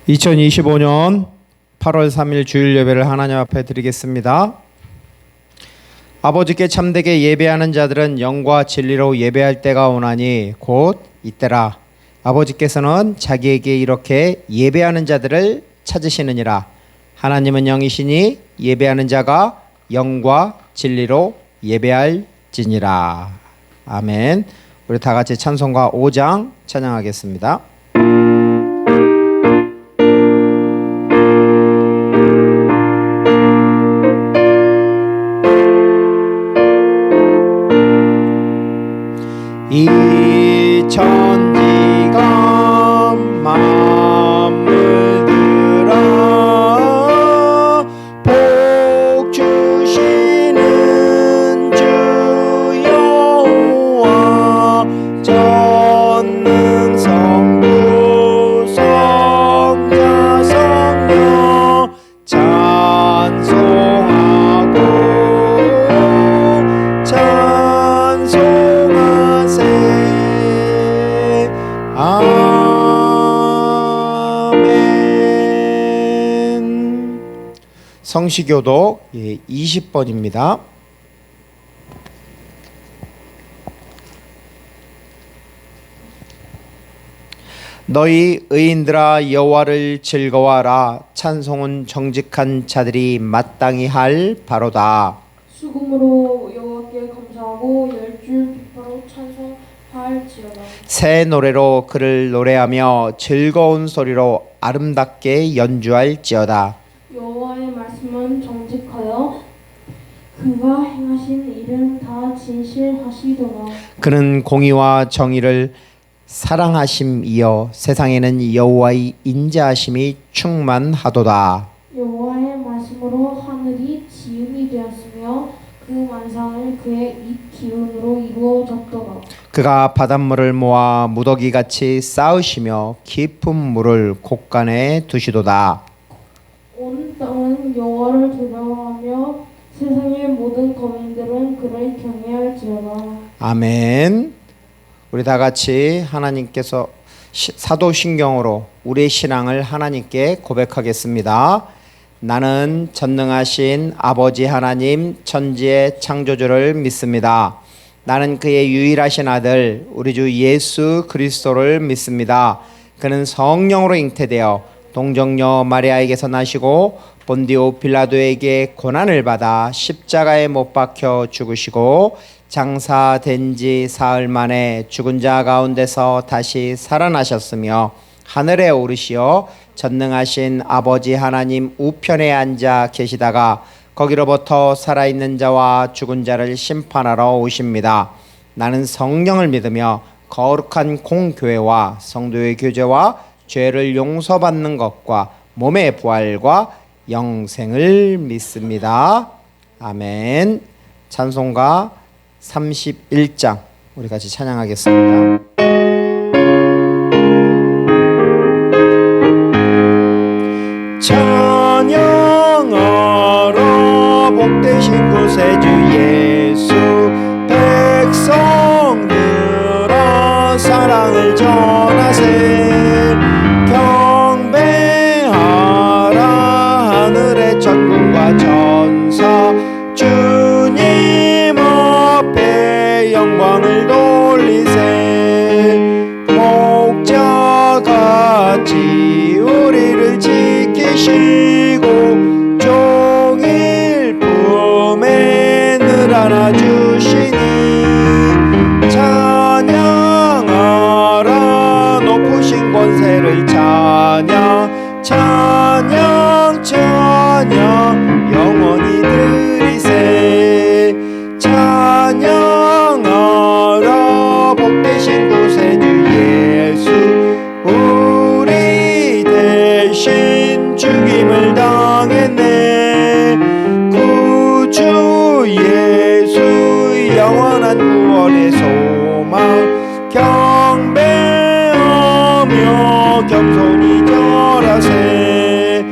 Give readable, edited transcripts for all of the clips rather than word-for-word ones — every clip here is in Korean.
2025년 8월 3일 주일 예배를 하나님 앞에 드리겠습니다. 아버지께 참되게 예배하는 자들은 영과 진리로 예배할 때가 오나니 곧 이때라. 아버지께서는 자기에게 이렇게 예배하는 자들을 찾으시느니라. 하나님은 영이시니 예배하는 자가 영과 진리로 예배할지니라. 아멘. 우리 다 같이 찬송가 5장 찬양하겠습니다. 이 천지가 만물들아 복 주시는 주 여호와 전능 성부 성자 성령 찬송하고 아멘. 성시교독 20번입니다. 너희 의인들아 여호와를 즐거워하라. 찬송은 정직한 자들이 마땅히 할 바로다. 수금으로 여호와께 감사하고 열줄 비파로 찬송할지어다. 새 노래로 그를 노래하며 즐거운 소리로 아름답게 연주할지어다. 여호와의 말씀은 정직하여 그가 행하신 일은 다 진실하시도다. 그는 공의와 정의를 사랑하심이여 세상에는 여호와의 인자하심이 충만하도다. 여호와의 말씀으로 하늘이 지음이 되었으며 그 만상을 그의 입 기운으로 이루어졌도다. 그가 바닷물을 모아 무더기같이 쌓으시며 깊은 물을 곳간에 두시도다. 온 땅은 여호와를 두려워하며 세상의 모든 거민들은 그를 경외할지어다. 아멘. 우리 다 같이 하나님께서 사도신경으로 우리의 신앙을 하나님께 고백하겠습니다. 나는 전능하신 아버지 하나님 천지의 창조주를 믿습니다. 나는 그의 유일하신 아들 우리 주 예수 그리스도를 믿습니다. 그는 성령으로 잉태되어 동정녀 마리아에게서 나시고 본디오 빌라도에게 고난을 받아 십자가에 못 박혀 죽으시고 장사된 지 사흘 만에 죽은 자 가운데서 다시 살아나셨으며 하늘에 오르시어 전능하신 아버지 하나님 우편에 앉아 계시다가 거기로부터 살아있는 자와 죽은 자를 심판하러 오십니다. 나는 성령을 믿으며 거룩한 공교회와 성도의 교제와 죄를 용서받는 것과 몸의 부활과 영생을 믿습니다. 아멘. 찬송가 31장 우리 같이 찬양하겠습니다. 찬양하라 복되신 구세주 예수 백성들아 사랑을 전하세 경배하라 하늘의 천군과 천사 주님 앞에 영광을 돌리세 목자같이 우리를 지키시고 종일 품에 늘 안아주시니 찬양하라 높으신 권세를 찬양 찬양 찬양 영원히 드리세 찬양하라 복되신 구세주 예수 우리 대신 죽임을 당했네 구주 예수 영원한 구원의 소망 경배하며 겸손히 절하세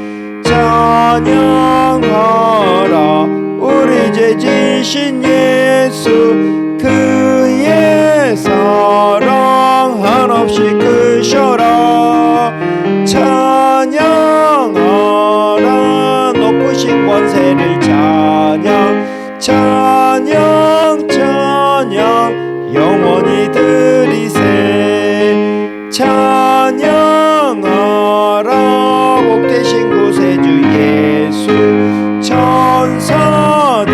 찬양하라 우리 죄 지신 예수 그의 사랑 한없이 크셔라 찬양 권세를 찬양 찬양 찬양 영원히 드리세 찬양하라 복되신 구세주 예수 천사들아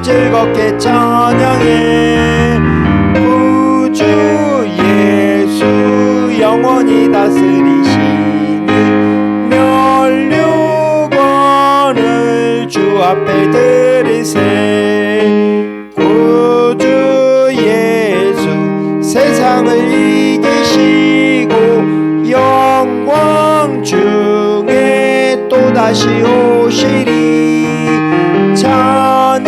즐겁게 찬양해 구주 예수 영원히 다스리시니 멸류관을 주 앞에 드리세 구주 예수 세상을 이기시고 영광 중에 또다시 오시리 찬양하라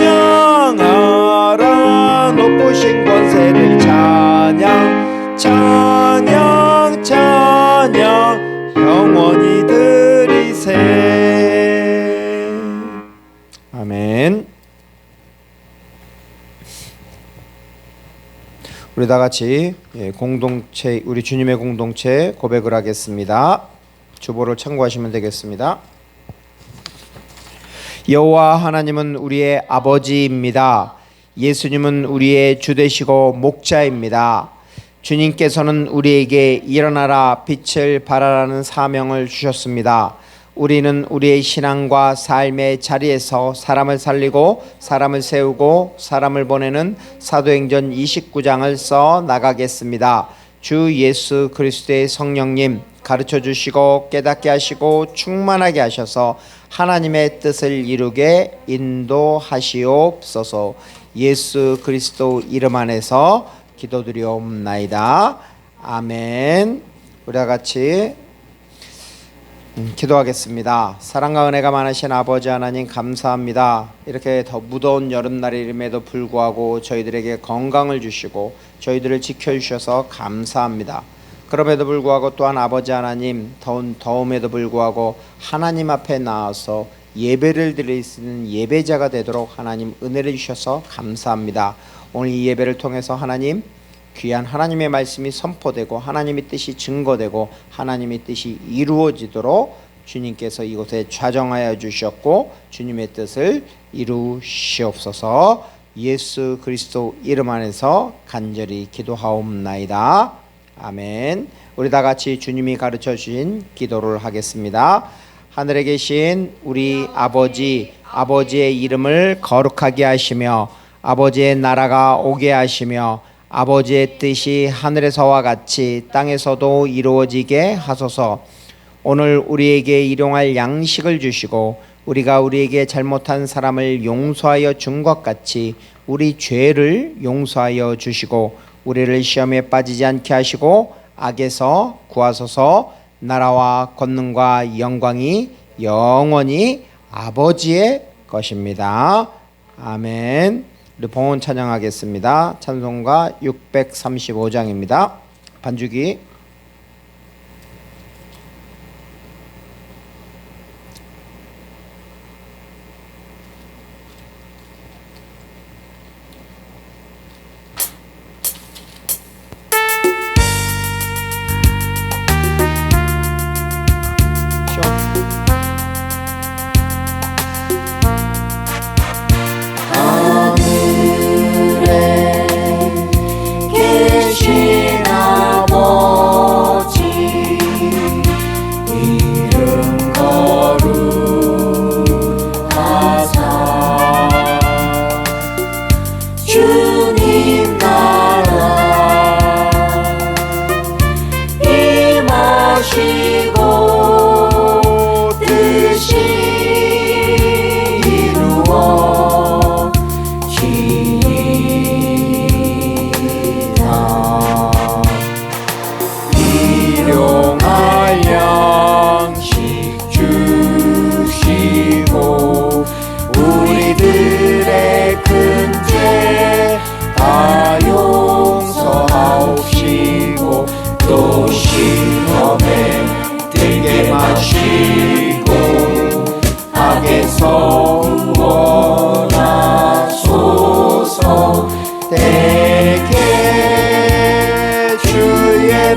높으신 권세를 찬양 찬양 찬양 영원히 드리세 아멘. 우리 다 같이 공동체 우리 주님의 공동체 고백을 하겠습니다. 주보를 참고하시면 되겠습니다. 여호와 하나님은 우리의 아버지입니다. 예수님은 우리의 주 되시고 목자입니다. 주님께서는 우리에게 일어나라 빛을 발하라는 사명을 주셨습니다. 우리는 우리의 신앙과 삶의 자리에서 사람을 살리고 사람을 세우고 사람을 보내는 사도행전 29장을 써 나가겠습니다. 주 예수 그리스도의 성령님 가르쳐 주시고 깨닫게 하시고 충만하게 하셔서 하나님의 뜻을 이루게 인도하시옵소서. 예수 그리스도 이름 안에서 기도드리옵나이다. 아멘. 우리 다 같이 기도하겠습니다. 사랑과 은혜가 많으신 아버지 하나님 감사합니다. 이렇게 더 무더운 여름날임에도 불구하고 저희들에게 건강을 주시고 저희들을 지켜주셔서 감사합니다. 그럼에도 불구하고 또한 아버지 하나님 더움에도 불구하고 하나님 앞에 나와서 예배를 드릴 수 있는 예배자가 되도록 하나님 은혜를 주셔서 감사합니다. 오늘 이 예배를 통해서 하나님 귀한 하나님의 말씀이 선포되고 하나님의 뜻이 증거되고 하나님의 뜻이 이루어지도록 주님께서 이곳에 좌정하여 주셨고 주님의 뜻을 이루시옵소서. 예수 그리스도 이름 안에서 간절히 기도하옵나이다. 아멘. 우리 다 같이 주님이 가르쳐 주신 기도를 하겠습니다. 하늘에 계신 우리 아버지, 아버지의 이름을 거룩하게 하시며 아버지의 나라가 오게 하시며 아버지의 뜻이 하늘에서와 같이 땅에서도 이루어지게 하소서. 오늘 우리에게 일용할 양식을 주시고 우리가 우리에게 잘못한 사람을 용서하여 준 것 같이 우리 죄를 용서하여 주시고 우리를 시험에 빠지지 않게 하시고 악에서 구하소서. 나라와 권능과 영광이 영원히 아버지의 것입니다. 아멘. 우리 봉헌 찬양하겠습니다. 찬송가 635장입니다. 반주기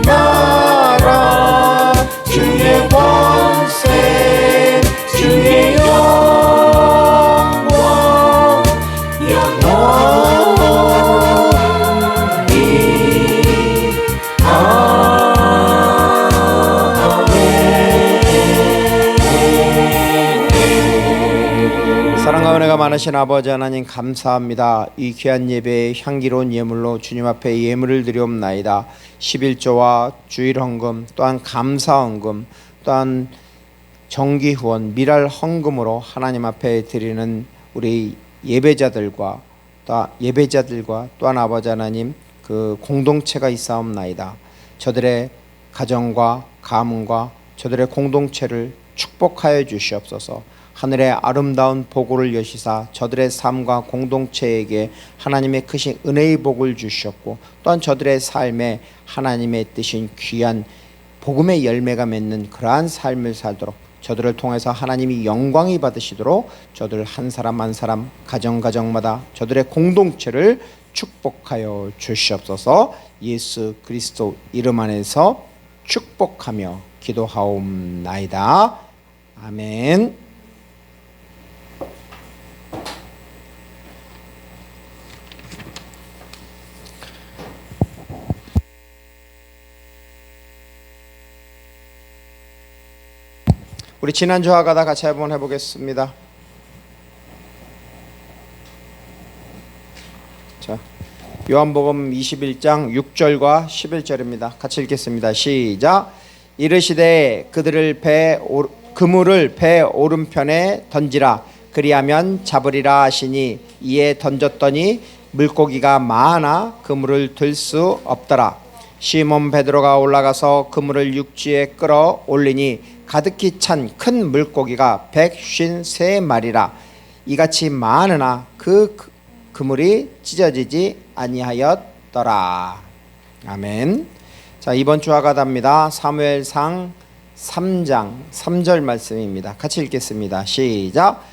나라 주의 권세 주의 영 사랑과 은혜가 많으신 아버지 하나님 감사합니다. 이 귀한 예배에 향기로운 예물로 주님 앞에 예물을 드리옵나이다. 11조와 주일 헌금 또한 감사 헌금 또한 정기 후원 미랄 헌금으로 하나님 앞에 드리는 우리 예배자들과 또한 아버지 하나님 그 공동체가 있사옵나이다. 저들의 가정과 가문과 저들의 공동체를 축복하여 주시옵소서. 하늘의 아름다운 보고를 여시사 저들의 삶과 공동체에게 하나님의 크신 은혜의 복을 주셨고 또한 저들의 삶에 하나님의 뜻인 귀한 복음의 열매가 맺는 그러한 삶을 살도록 저들을 통해서 하나님이 영광이 받으시도록 저들 한 사람 한 사람 가정마다 저들의 공동체를 축복하여 주시옵소서. 예수 그리스도 이름 안에서 축복하며 기도하옵나이다. 아멘. 우리 지난주 하가다 같이 한번 해보겠습니다. 자, 요한복음 21장 6절과 11절입니다. 같이 읽겠습니다. 시작. 이르시되 그물을 배 오른편에 던지라. 그리하면 잡으리라 하시니 이에 던졌더니 물고기가 많아 그물을 들 수 없더라. 시몬 베드로가 올라가서 그물을 육지에 끌어 올리니 가득히 찬 큰 물고기가 153마리라. 이같이 많으나 그 그물이 찢어지지 아니하였더라. 아멘. 자, 이번 주 하가다입니다. 사무엘상 3장 3절 말씀입니다. 같이 읽겠습니다. 시작.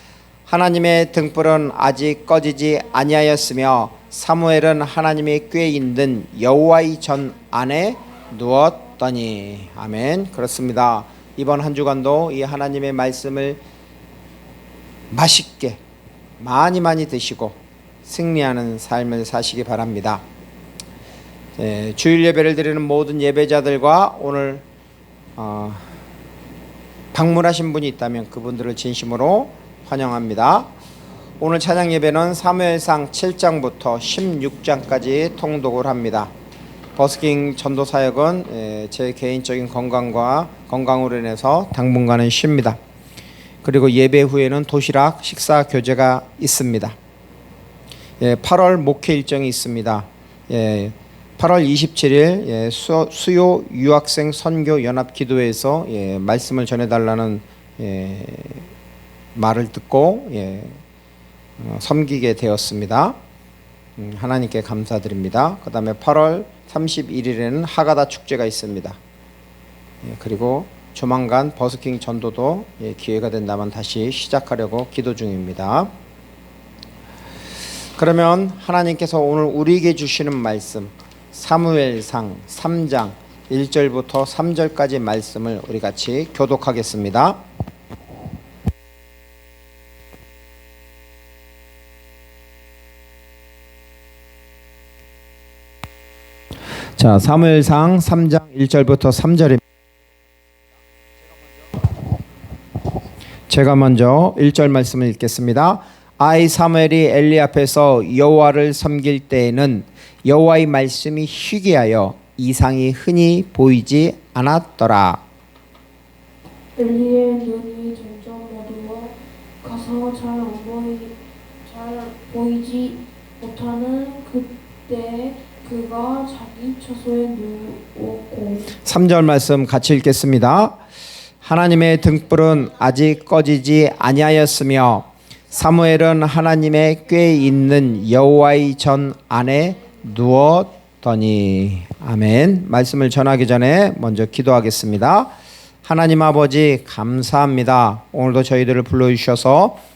하나님의 등불은 아직 꺼지지 아니하였으며 사무엘은 하나님의 꾀 있는 여호와의 전 안에 누웠더니. 아멘. 그렇습니다. 이번 한 주간도 이 하나님의 말씀을 맛있게 많이 드시고 승리하는 삶을 사시기 바랍니다. 주일 예배를 드리는 모든 예배자들과 오늘 방문하신 분이 있다면 그분들을 진심으로 환영합니다. 오늘 찬양 예배는 사무엘상 7장부터 16장까지 통독을 합니다. 버스킹 전도 사역은 제 개인적인 건강으로 인해서 당분간은 쉽니다. 그리고 예배 후에는 도시락 식사 교제가 있습니다. 8월 목회 일정이 있습니다. 8월 27일 수요 유학생 선교 연합 기도회에서 말씀을 전해달라는 말을 듣고 섬기게 되었습니다. 하나님께 감사드립니다. 그 다음에 8월 31일에는 하가다 축제가 있습니다. 그리고 조만간 버스킹 전도도 기회가 된다면 다시 시작하려고 기도 중입니다. 그러면 하나님께서 오늘 우리에게 주시는 말씀 사무엘상 3장 1절부터 3절까지 말씀을 우리 같이 교독하겠습니다. 자, 사무엘상 3장 1절부터 3절입니다. 제가 먼저 1절 말씀을 읽겠습니다. 아이 사무엘이 엘리 앞에서 여호와를 섬길 때에는 여호와의 말씀이 희귀하여 이상이 흔히 보이지 않았더라. 엘리의 눈이 점점 어두워 가서 잘 보이지 못하는 그때 그가 자기 처소에 누웠고. 3절 말씀 같이 읽겠습니다. 하나님의 등불은 아직 꺼지지 아니하였으며 사무엘은 하나님의 꾀 있는 여호와의 전 안에 누웠더니. 아멘. 말씀을 전하기 전에 먼저 기도하겠습니다. 하나님 아버지 감사합니다. 오늘도 저희들을 불러주셔서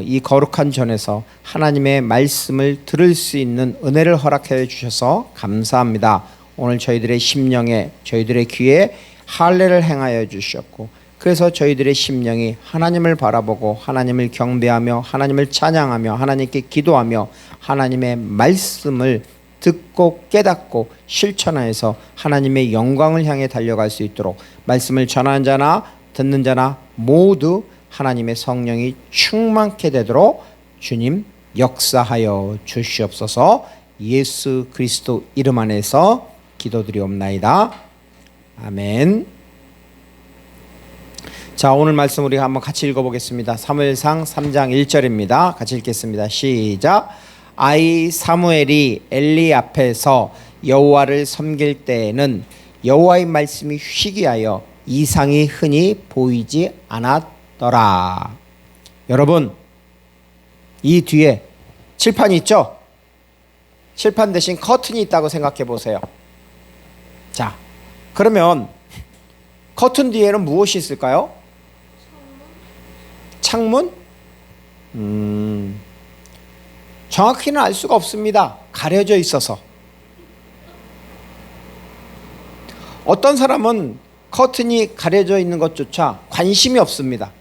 이 거룩한 전에서 하나님의 말씀을 들을 수 있는 은혜를 허락해 주셔서 감사합니다. 오늘 저희들의 심령에 저희들의 귀에 할례를 행하여 주셨고 그래서 저희들의 심령이 하나님을 바라보고 하나님을 경배하며 하나님을 찬양하며 하나님께 기도하며 하나님의 말씀을 듣고 깨닫고 실천하여서 하나님의 영광을 향해 달려갈 수 있도록 말씀을 전하는 자나 듣는 자나 모두 하나님의 성령이 충만케 되도록 주님 역사하여 주시옵소서. 예수 그리스도 이름 안에서 기도드리옵나이다. 아멘. 자, 오늘 말씀 우리가 한번 같이 읽어보겠습니다. 사무엘상 3장 1절입니다. 같이 읽겠습니다. 시작. 아이 사무엘이 엘리 앞에서 여호와를 섬길 때에는 여호와의 말씀이 희귀하여 이상이 흔히 보이지 않았더라. 여러분, 이 뒤에 칠판이 있죠? 칠판 대신 커튼이 있다고 생각해 보세요. 자, 그러면 커튼 뒤에는 무엇이 있을까요? 창문? 정확히는 알 수가 없습니다. 가려져 있어서. 어떤 사람은 커튼이 가려져 있는 것조차 관심이 없습니다.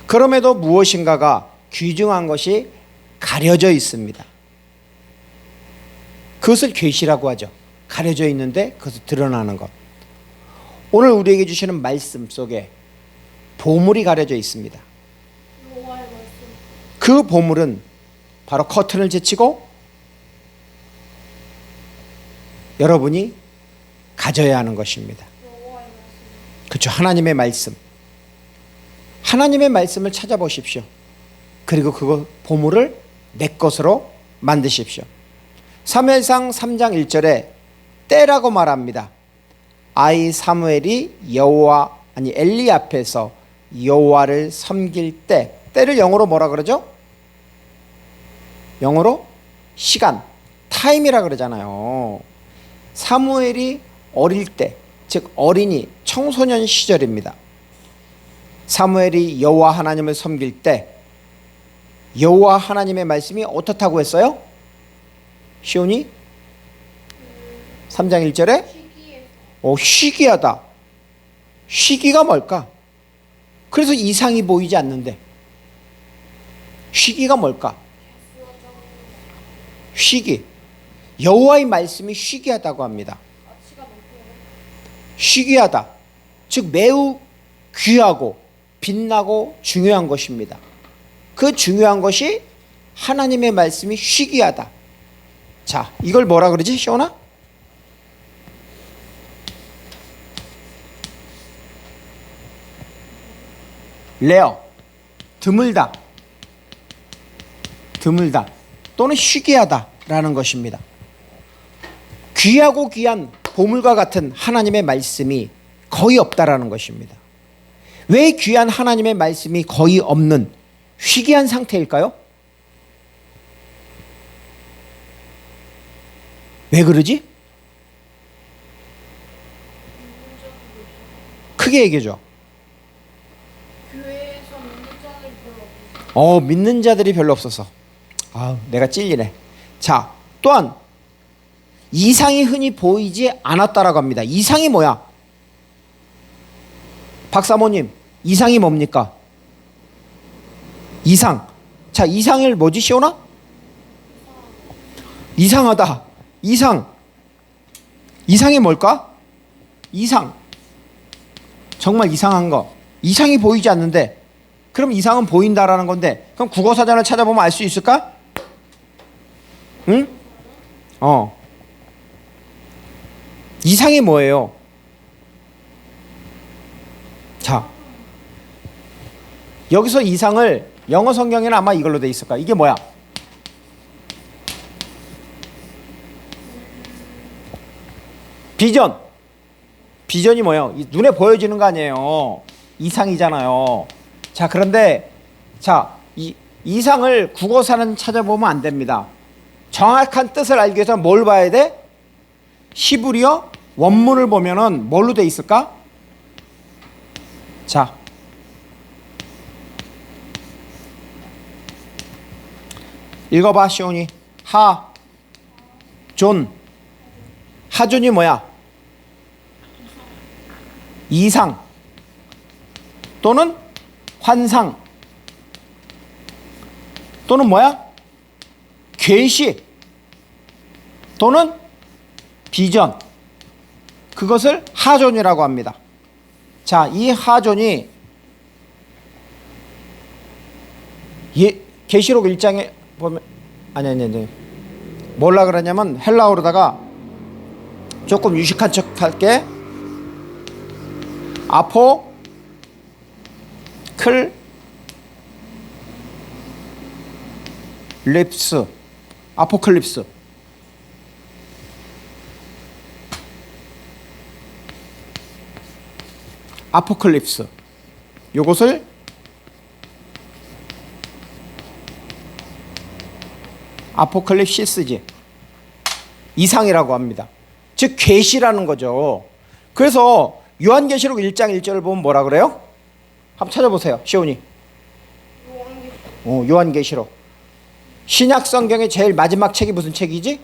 그럼에도 무엇인가가 귀중한 것이 가려져 있습니다. 그것을 계시라고 하죠. 가려져 있는데 그것을 드러나는 것. 오늘 우리에게 주시는 말씀 속에 보물이 가려져 있습니다. 그 보물은 바로 커튼을 제치고 여러분이 가져야 하는 것입니다. 그렇죠. 하나님의 말씀. 하나님의 말씀을 찾아보십시오. 그리고 그 보물을 내 것으로 만드십시오. 사무엘상 3장 1절에 때라고 말합니다. 아이 사무엘이 엘리 앞에서 여호와를 섬길 때, 때를 영어로 뭐라 그러죠? 영어로 시간, 타임이라 그러잖아요. 사무엘이 어릴 때, 즉 어린이, 청소년 시절입니다. 사무엘이 여호와 하나님을 섬길 때 여호와 하나님의 말씀이 어떻다고 했어요? 시온이 3장 1절에 희귀하다. 희귀가 뭘까? 그래서 이상이 보이지 않는데 희귀가 뭘까? 희귀. 여호와의 말씀이 희귀하다고 합니다. 희귀하다. 즉 매우 귀하고 빛나고 중요한 것입니다. 그 중요한 것이 하나님의 말씀이 희귀하다. 자, 이걸 뭐라 그러지, 시온아? 레어, 드물다, 드물다 또는 희귀하다라는 것입니다. 귀하고 귀한 보물과 같은 하나님의 말씀이 거의 없다라는 것입니다. 왜 귀한 하나님의 말씀이 거의 없는 희귀한 상태일까요? 왜 그러지? 크게 얘기해줘. 교회에서 믿는 자들이 별로 없어서. 믿는 자들이 별로 없어서. 내가 찔리네. 자, 또한 이상이 흔히 보이지 않았다라고 합니다. 이상이 뭐야? 박사모님, 이상이 뭡니까? 이상. 자, 이상을 뭐지, 시온아? 이상하다. 이상. 이상이 뭘까? 이상. 정말 이상한 거. 이상이 보이지 않는데, 그럼 이상은 보인다라는 건데, 그럼 국어사전을 찾아보면 알 수 있을까? 응? 이상이 뭐예요? 자, 여기서 이상을 영어 성경에는 아마 이걸로 돼 있을 거야. 이게 뭐야? 비전. 비전이 뭐예요? 눈에 보여지는 거 아니에요. 이상이잖아요. 자, 그런데 이 이상을 국어사는 찾아보면 안 됩니다. 정확한 뜻을 알기 위해서 뭘 봐야 돼? 히브리어 원문을 보면은 뭘로 돼 있을까? 자, 읽어봐, 시온이. 하존. 하존이 뭐야? 이상 또는 환상 또는 뭐야? 계시 또는 비전. 그것을 하존이라고 합니다. 자, 이 하존이 계시록 1장에 보면 아니. 뭐라 그러냐면 헬라어로다가 조금 유식한 척 할게. 아포클립스. 요것을 아포클립시스지 이상이라고 합니다. 즉 계시라는 거죠. 그래서 요한계시록 1장 1절을 보면 뭐라 그래요? 한번 찾아보세요. 시온이. 요한계시록. 신약 성경의 제일 마지막 책이 무슨 책이지?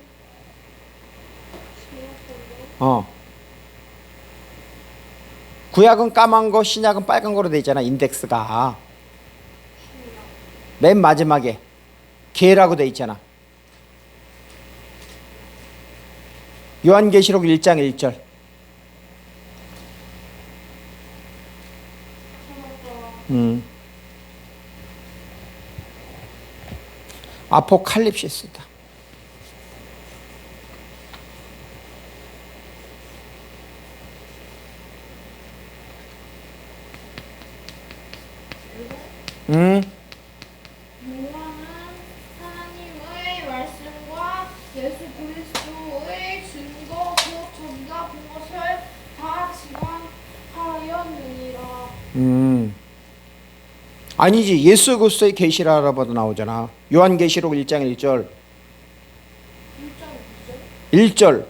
구약은 까만 거, 신약은 빨간 거로 돼 있잖아. 인덱스가. 맨 마지막에 계라고 돼 있잖아. 요한계시록 1장 1절. 아포칼립시스다. 요한은 하나님의 말씀과 예수 그리스도의 증거 곧 자기가 본 것을 다 증언하였느니라. 아니지. 예수 그리스도의 계시라고도 나오잖아. 요한계시록 1장 1절. 1절.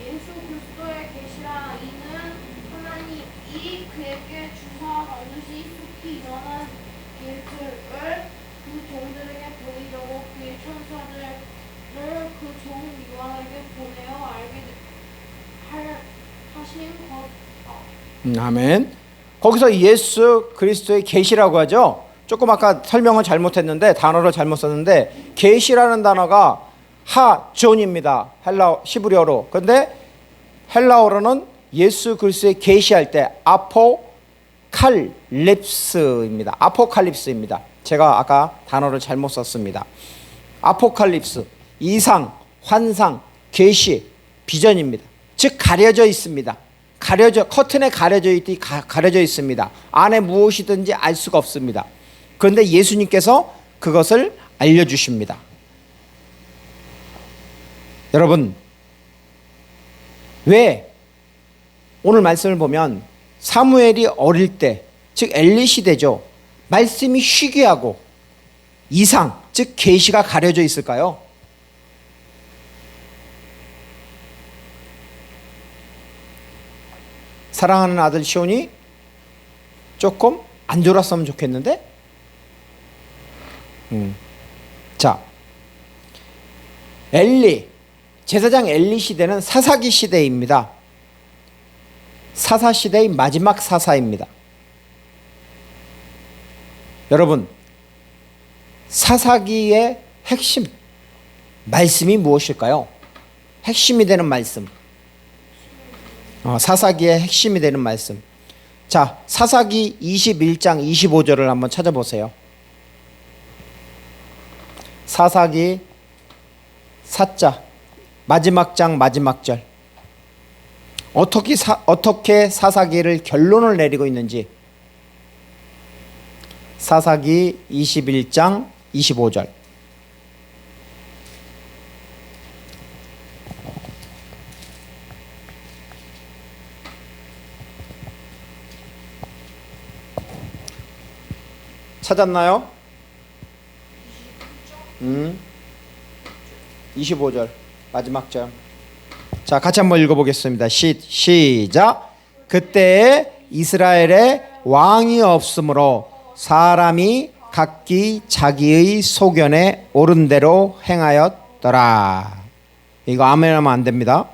예수 그리스도의 계시라 이는 하나님이 그에게 주사 반드시 속히 일어난 일들을 그 종들에게 보이려고 그의 천사들을 그 종 요한에게 보내어 알게 하신 것이다. 아멘. 거기서 예수 그리스도의 계시라고 하죠. 조금 아까 설명을 잘못했는데 단어를 잘못 썼는데 계시라는 단어가 하존입니다. 히브리어로. 그런데 헬라어로는 예수 그리스도의 계시할 때 아포칼립스입니다. 아포칼립스입니다. 제가 아까 단어를 잘못 썼습니다. 아포칼립스, 이상, 환상, 계시, 비전입니다. 즉 가려져 있습니다. 커튼에 가려져 있습니다. 안에 무엇이든지 알 수가 없습니다. 그런데 예수님께서 그것을 알려주십니다. 여러분, 왜 오늘 말씀을 보면 사무엘이 어릴 때, 즉 엘리 시대죠. 말씀이 희귀하고 이상, 즉 계시가 가려져 있을까요? 사랑하는 아들 시온이 조금 안 졸았으면 좋겠는데? 자, 제사장 엘리 시대는 사사기 시대입니다. 사사 시대의 마지막 사사입니다. 여러분, 사사기의 핵심 말씀이 무엇일까요? 핵심이 되는 말씀. 사사기의 핵심이 되는 말씀. 자, 사사기 21장 25절을 한번 찾아보세요. 사사기 4자 마지막 장 마지막 절. 어떻게 사사기를 결론을 내리고 있는지. 사사기 21장 25절. 찾았나요? 25절 마지막 절. 자, 같이 한번 읽어보겠습니다. 시작. 그때에 이스라엘에 왕이 없으므로 사람이 각기 자기의 소견에 옳은 대로 행하였더라. 이거 아멘하면 안 됩니다.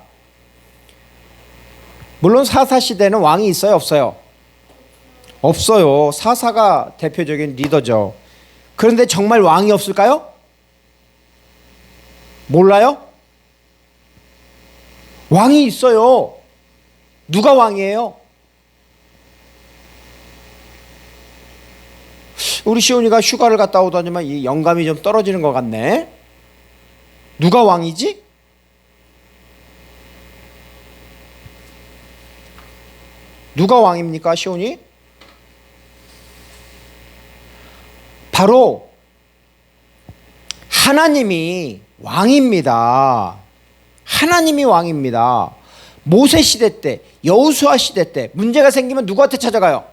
물론 사사 시대는 왕이 있어요, 없어요? 없어요. 사사가 대표적인 리더죠. 그런데 정말 왕이 없을까요? 몰라요? 왕이 있어요. 누가 왕이에요? 우리 시온이가 휴가를 갔다 오더니만 이 영감이 좀 떨어지는 것 같네. 누가 왕이지? 누가 왕입니까, 시온이? 바로 하나님이 왕입니다. 하나님이 왕입니다. 모세 시대 때, 여호수아 시대 때 문제가 생기면 누구한테 찾아가요?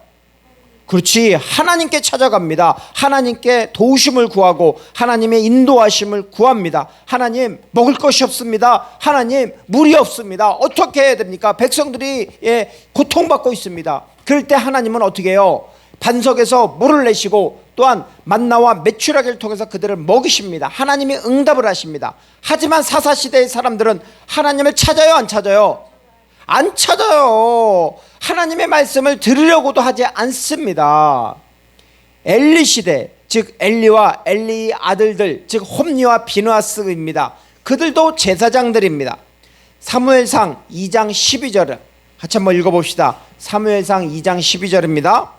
그렇지, 하나님께 찾아갑니다. 하나님께 도우심을 구하고 하나님의 인도하심을 구합니다. 하나님, 먹을 것이 없습니다. 하나님, 물이 없습니다. 어떻게 해야 됩니까? 백성들이 고통받고 있습니다. 그럴 때 하나님은 어떻게 해요? 반석에서 물을 내시고 또한 만나와 메추라기를 통해서 그들을 먹이십니다. 하나님이 응답을 하십니다. 하지만 사사시대의 사람들은 하나님을 찾아요, 안 찾아요? 안 찾아요. 하나님의 말씀을 들으려고도 하지 않습니다. 엘리 시대, 즉 엘리와 엘리의 아들들, 즉 홈리와 비느하스입니다. 그들도 제사장들입니다. 사무엘상 2장 12절을 같이 한번 읽어봅시다. 사무엘상 2장 12절입니다.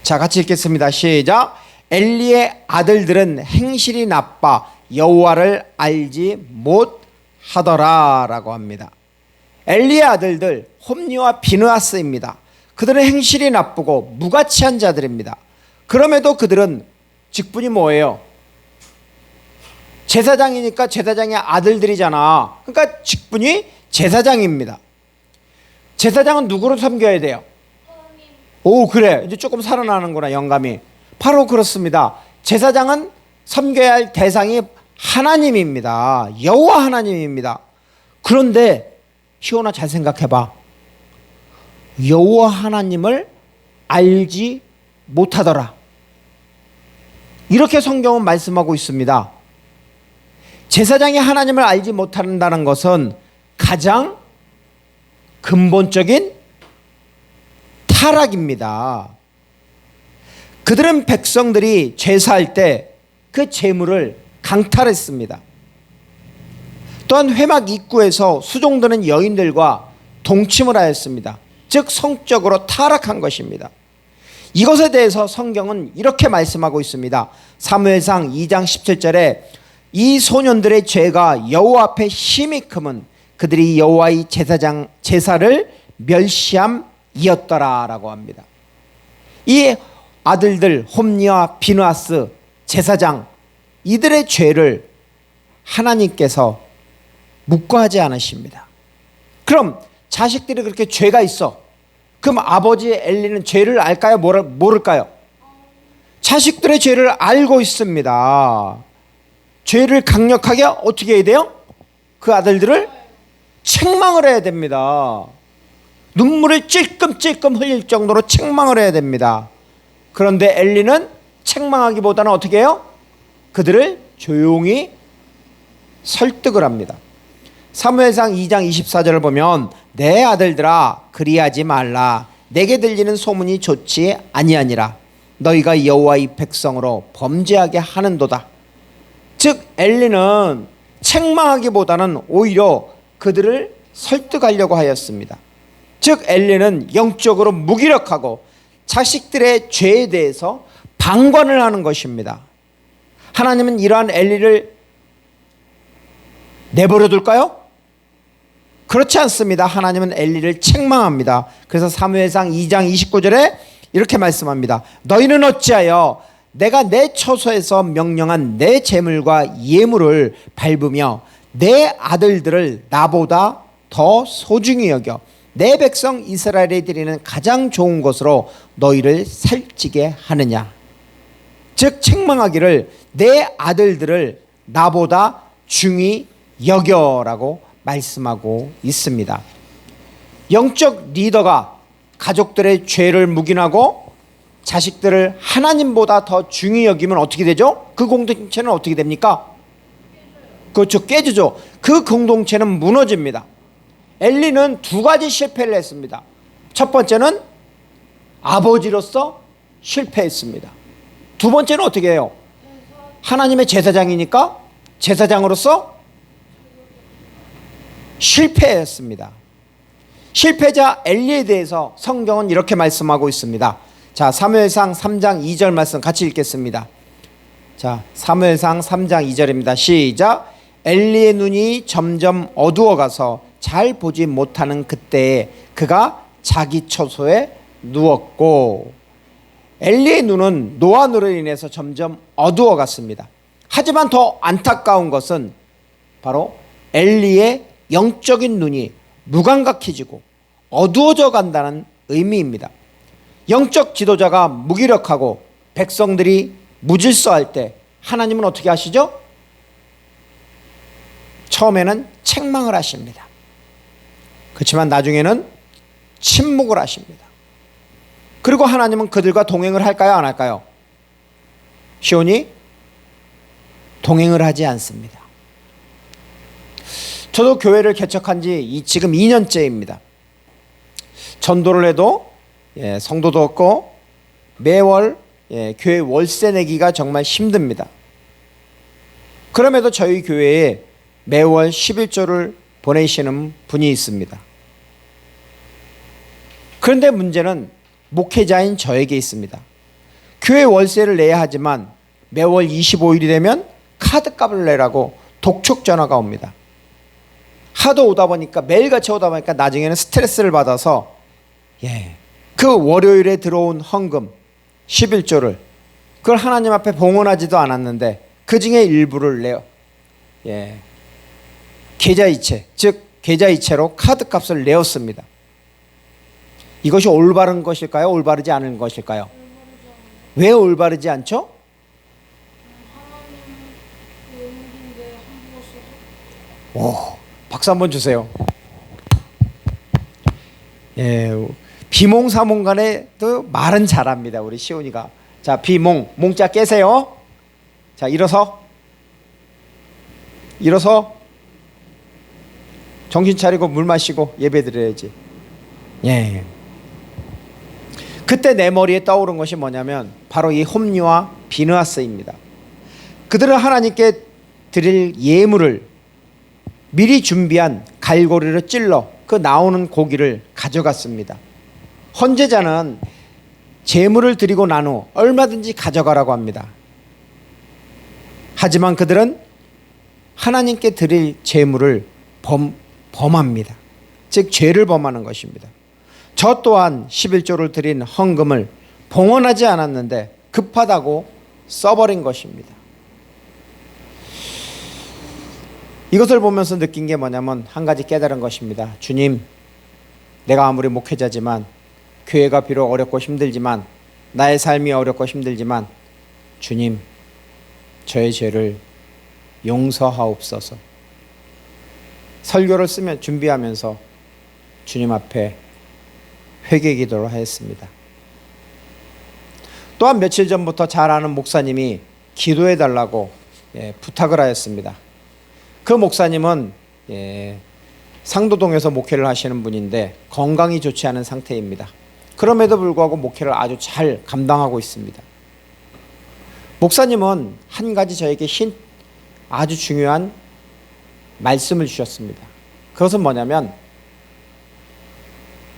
자, 같이 읽겠습니다. 시작. 엘리의 아들들은 행실이 나빠 여호와를 알지 못하더라 라고 합니다. 엘리의 아들들 홈리와 비느하스입니다. 그들은 행실이 나쁘고 무가치한 자들입니다. 그럼에도 그들은 직분이 뭐예요? 제사장이니까 제사장의 아들들이잖아. 그러니까 직분이 제사장입니다. 제사장은 누구를 섬겨야 돼요? 오, 그래, 이제 조금 살아나는구나, 영감이. 바로 그렇습니다. 제사장은 섬겨야 할 대상이 하나님입니다. 여호와 하나님입니다. 그런데 시온아, 잘 생각해봐. 여호와 하나님을 알지 못하더라, 이렇게 성경은 말씀하고 있습니다. 제사장이 하나님을 알지 못한다는 것은 가장 근본적인 타락입니다. 그들은 백성들이 제사할 때 그 제물을 강탈했습니다. 또한 회막 입구에서 수종드는 여인들과 동침을 하였습니다. 즉 성적으로 타락한 것입니다. 이것에 대해서 성경은 이렇게 말씀하고 있습니다. 사무엘상 2장 17절에 이 소년들의 죄가 여호와 앞에 심히 크면 그들이 여호와의 제사를 멸시함이었더라 라고 합니다. 이 아들들 홈리와 비느하스 제사장, 이들의 죄를 하나님께서 묵과하지 않으십니다. 그럼 자식들이 그렇게 죄가 있어. 그럼 아버지 엘리는 죄를 알까요? 모를까요? 자식들의 죄를 알고 있습니다. 죄를 강력하게 어떻게 해야 돼요? 그 아들들을 책망을 해야 됩니다. 눈물을 찔끔찔끔 흘릴 정도로 책망을 해야 됩니다. 그런데 엘리는 책망하기보다는 어떻게 해요? 그들을 조용히 설득을 합니다. 사무엘상 2장 24절을 보면 내 아들들아 그리하지 말라. 내게 들리는 소문이 좋지 아니하니라. 너희가 여호와의 백성으로 범죄하게 하는도다. 즉 엘리는 책망하기보다는 오히려 그들을 설득하려고 하였습니다. 즉 엘리는 영적으로 무기력하고 자식들의 죄에 대해서 방관을 하는 것입니다. 하나님은 이러한 엘리를 내버려 둘까요? 그렇지 않습니다. 하나님은 엘리를 책망합니다. 그래서 사무엘상 2장 29절에 이렇게 말씀합니다. 너희는 어찌하여 내가 내 처소에서 명령한 내 제물과 예물을 밟으며 내 아들들을 나보다 더 소중히 여겨 내 백성 이스라엘에 드리는 가장 좋은 것으로 너희를 살찌게 하느냐. 즉 책망하기를 내 아들들을 나보다 중히 여겨라고 말씀하고 있습니다. 영적 리더가 가족들의 죄를 묵인하고 자식들을 하나님보다 더 중히 여기면 어떻게 되죠? 그 공동체는 어떻게 됩니까? 그렇죠, 깨지죠. 그 공동체는 무너집니다. 엘리는 두 가지 실패를 했습니다. 첫 번째는 아버지로서 실패했습니다. 두 번째는 어떻게 해요? 하나님의 제사장이니까 제사장으로서 실패했습니다. 실패자 엘리에 대해서 성경은 이렇게 말씀하고 있습니다. 자, 사무엘상 3장 2절 말씀 같이 읽겠습니다. 자, 사무엘상 3장 2절입니다. 시작. 엘리의 눈이 점점 어두워가서 잘 보지 못하는 그때에 그가 자기 처소에 누웠고. 엘리의 눈은 노안으로 인해서 점점 어두워갔습니다. 하지만 더 안타까운 것은 바로 엘리의 영적인 눈이 무감각해지고 어두워져 간다는 의미입니다. 영적 지도자가 무기력하고 백성들이 무질서할 때 하나님은 어떻게 하시죠? 처음에는 책망을 하십니다. 그렇지만 나중에는 침묵을 하십니다. 그리고 하나님은 그들과 동행을 할까요? 안 할까요? 시온이 동행을 하지 않습니다. 저도 교회를 개척한 지 지금 2년째입니다. 전도를 해도 성도도 없고 매월 교회 월세 내기가 정말 힘듭니다. 그럼에도 저희 교회에 매월 11조를 보내시는 분이 있습니다. 그런데 문제는 목회자인 저에게 있습니다. 교회 월세를 내야 하지만 매월 25일이 되면 카드값을 내라고 독촉 전화가 옵니다. 하도 오다 보니까 매일같이 오다 보니까 나중에는 스트레스를 받아서 그 월요일에 들어온 헌금 11조를 그걸 하나님 앞에 봉헌하지도 않았는데 그 중에 일부를 내요. 계좌이체, 즉 계좌이체로 카드값을 내었습니다. 이것이 올바른 것일까요? 올바르지 않은 것일까요? 왜 올바르지 않죠? 오, 박수 한번 주세요. 비몽사몽간에도 말은 잘합니다. 우리 시온이가. 자, 비몽, 몽자 깨세요. 자, 일어서 정신 차리고 물 마시고 예배 드려야지. 그때 내 머리에 떠오른 것이 뭐냐면 바로 이 홈리와 비느하스입니다. 그들은 하나님께 드릴 예물을 미리 준비한 갈고리로 찔러 그 나오는 고기를 가져갔습니다. 헌제자는 제물을 드리고 난 후 얼마든지 가져가라고 합니다. 하지만 그들은 하나님께 드릴 제물을 범합니다. 즉 죄를 범하는 것입니다. 저 또한 11조를 드린 헌금을 봉헌하지 않았는데 급하다고 써버린 것입니다. 이것을 보면서 느낀 게 뭐냐면 한 가지 깨달은 것입니다. 주님, 내가 아무리 목회자지만 교회가 비록 어렵고 힘들지만 나의 삶이 어렵고 힘들지만 주님, 저의 죄를 용서하옵소서. 설교를 준비하면서 주님 앞에 회개 기도를 하였습니다. 또한 며칠 전부터 잘 아는 목사님이 기도해 달라고 부탁을 하였습니다. 그 목사님은 상도동에서 목회를 하시는 분인데 건강이 좋지 않은 상태입니다. 그럼에도 불구하고 목회를 아주 잘 감당하고 있습니다. 목사님은 한 가지 저에게 아주 중요한 말씀을 주셨습니다. 그것은 뭐냐면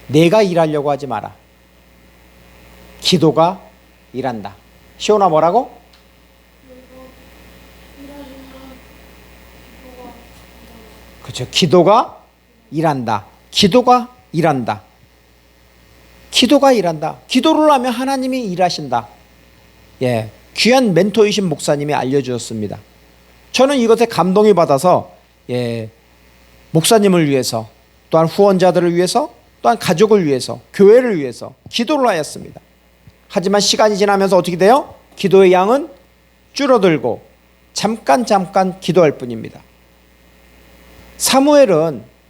내가 일하려고 하지 마라. 기도가 일한다. 시온아 뭐라고? 그렇죠. 기도가 일한다. 기도가 일한다. 기도가 일한다. 기도를 하면 하나님이 일하신다. 귀한 멘토이신 목사님이 알려주었습니다. 저는 이것에 감동이 받아서 목사님을 위해서 또한 후원자들을 위해서 또한 가족을 위해서 교회를 위해서 기도를 하였습니다. 하지만 시간이 지나면서 어떻게 돼요? 기도의 양은 줄어들고 잠깐 기도할 뿐입니다. 사무엘은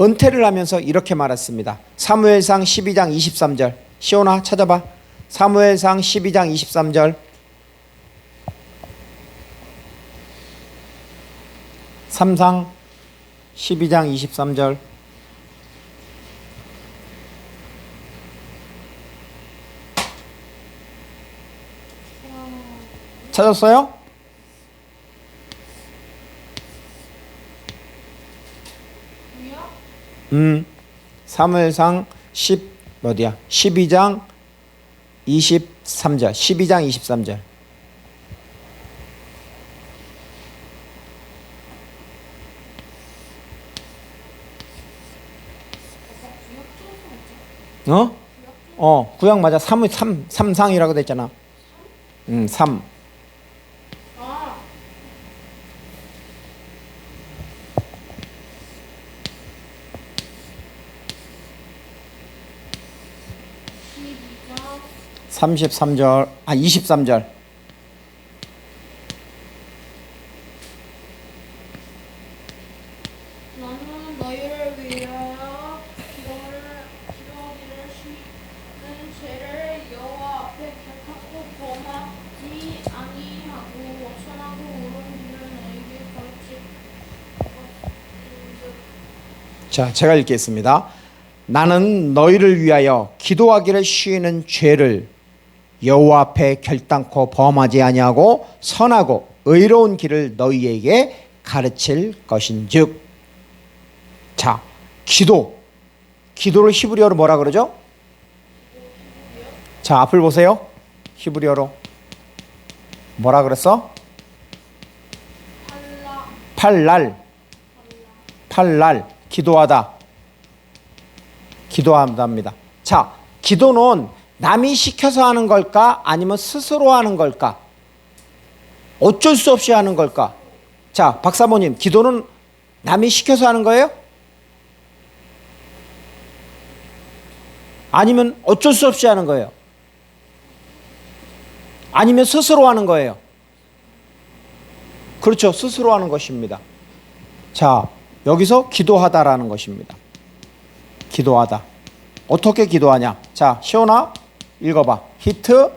은퇴를 하면서 이렇게 말했습니다. 사무엘상 12장 23절. 시온아 찾아봐. 사무엘상 12장 23절. 삼상 12장 23절. 찾았어요? 사무엘상 12장 23절. 12장 23절. 구약 맞아. 3상이라고 됐잖아. 3. 아, 12장 33절. 23절. 나는 너희를 위하여 기도하기를 쉬는 죄를 여호와 앞에 격하고 범하지 아니하고 선하고 옳은 길을 너희에게 가르치거든즉. 자, 제가 읽겠습니다. 나는 너희를 위하여 기도하기를 쉬는 죄를 여호와 앞에 결단코 범하지 아니하고 선하고 의로운 길을 너희에게 가르칠 것인즉. 자, 기도를 히브리어로 뭐라 그러죠? 자, 앞을 보세요. 히브리어로 뭐라 그랬어? 팔랄. 기도한답니다. 자, 기도는 남이 시켜서 하는 걸까? 아니면 스스로 하는 걸까? 어쩔 수 없이 하는 걸까? 자, 박사모님, 기도는 남이 시켜서 하는 거예요? 아니면 어쩔 수 없이 하는 거예요? 아니면 스스로 하는 거예요? 그렇죠. 스스로 하는 것입니다. 자, 여기서 기도하다라는 것입니다. 기도하다. 어떻게 기도하냐? 자, 시온아 읽어봐. 히트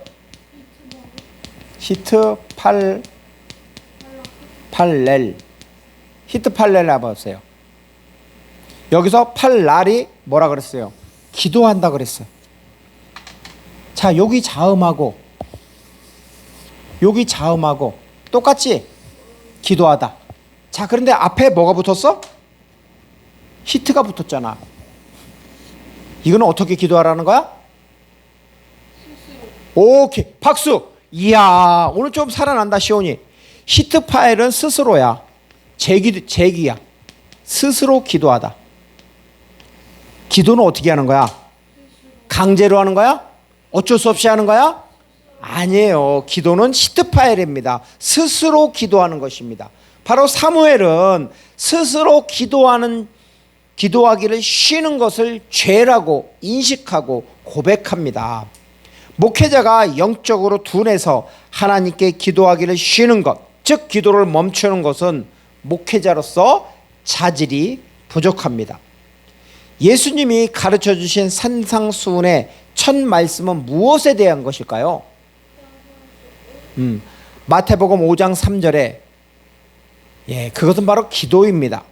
팔렐. 히트 팔렐 해보세요. 여기서 팔랄이 뭐라 그랬어요? 기도한다 그랬어요. 자, 여기 자음하고 똑같이 기도하다. 자, 그런데 앞에 뭐가 붙었어? 히트가 붙었잖아. 이거는 어떻게 기도하라는 거야? 오케이, 박수. 이야, 오늘 좀 살아난다 시온이. 히트 파일은 스스로야. 제기야. 스스로 기도하다. 기도는 어떻게 하는 거야? 강제로 하는 거야? 어쩔 수 없이 하는 거야? 아니에요. 기도는 히트 파일입니다. 스스로 기도하는 것입니다. 바로 사무엘은 스스로 기도하기를 쉬는 것을 죄라고 인식하고 고백합니다. 목회자가 영적으로 둔해서 하나님께 기도하기를 쉬는 것, 즉 기도를 멈추는 것은 목회자로서 자질이 부족합니다. 예수님이 가르쳐 주신 산상수훈의 첫 말씀은 무엇에 대한 것일까요? 마태복음 5장 3절에 그것은 바로 기도입니다.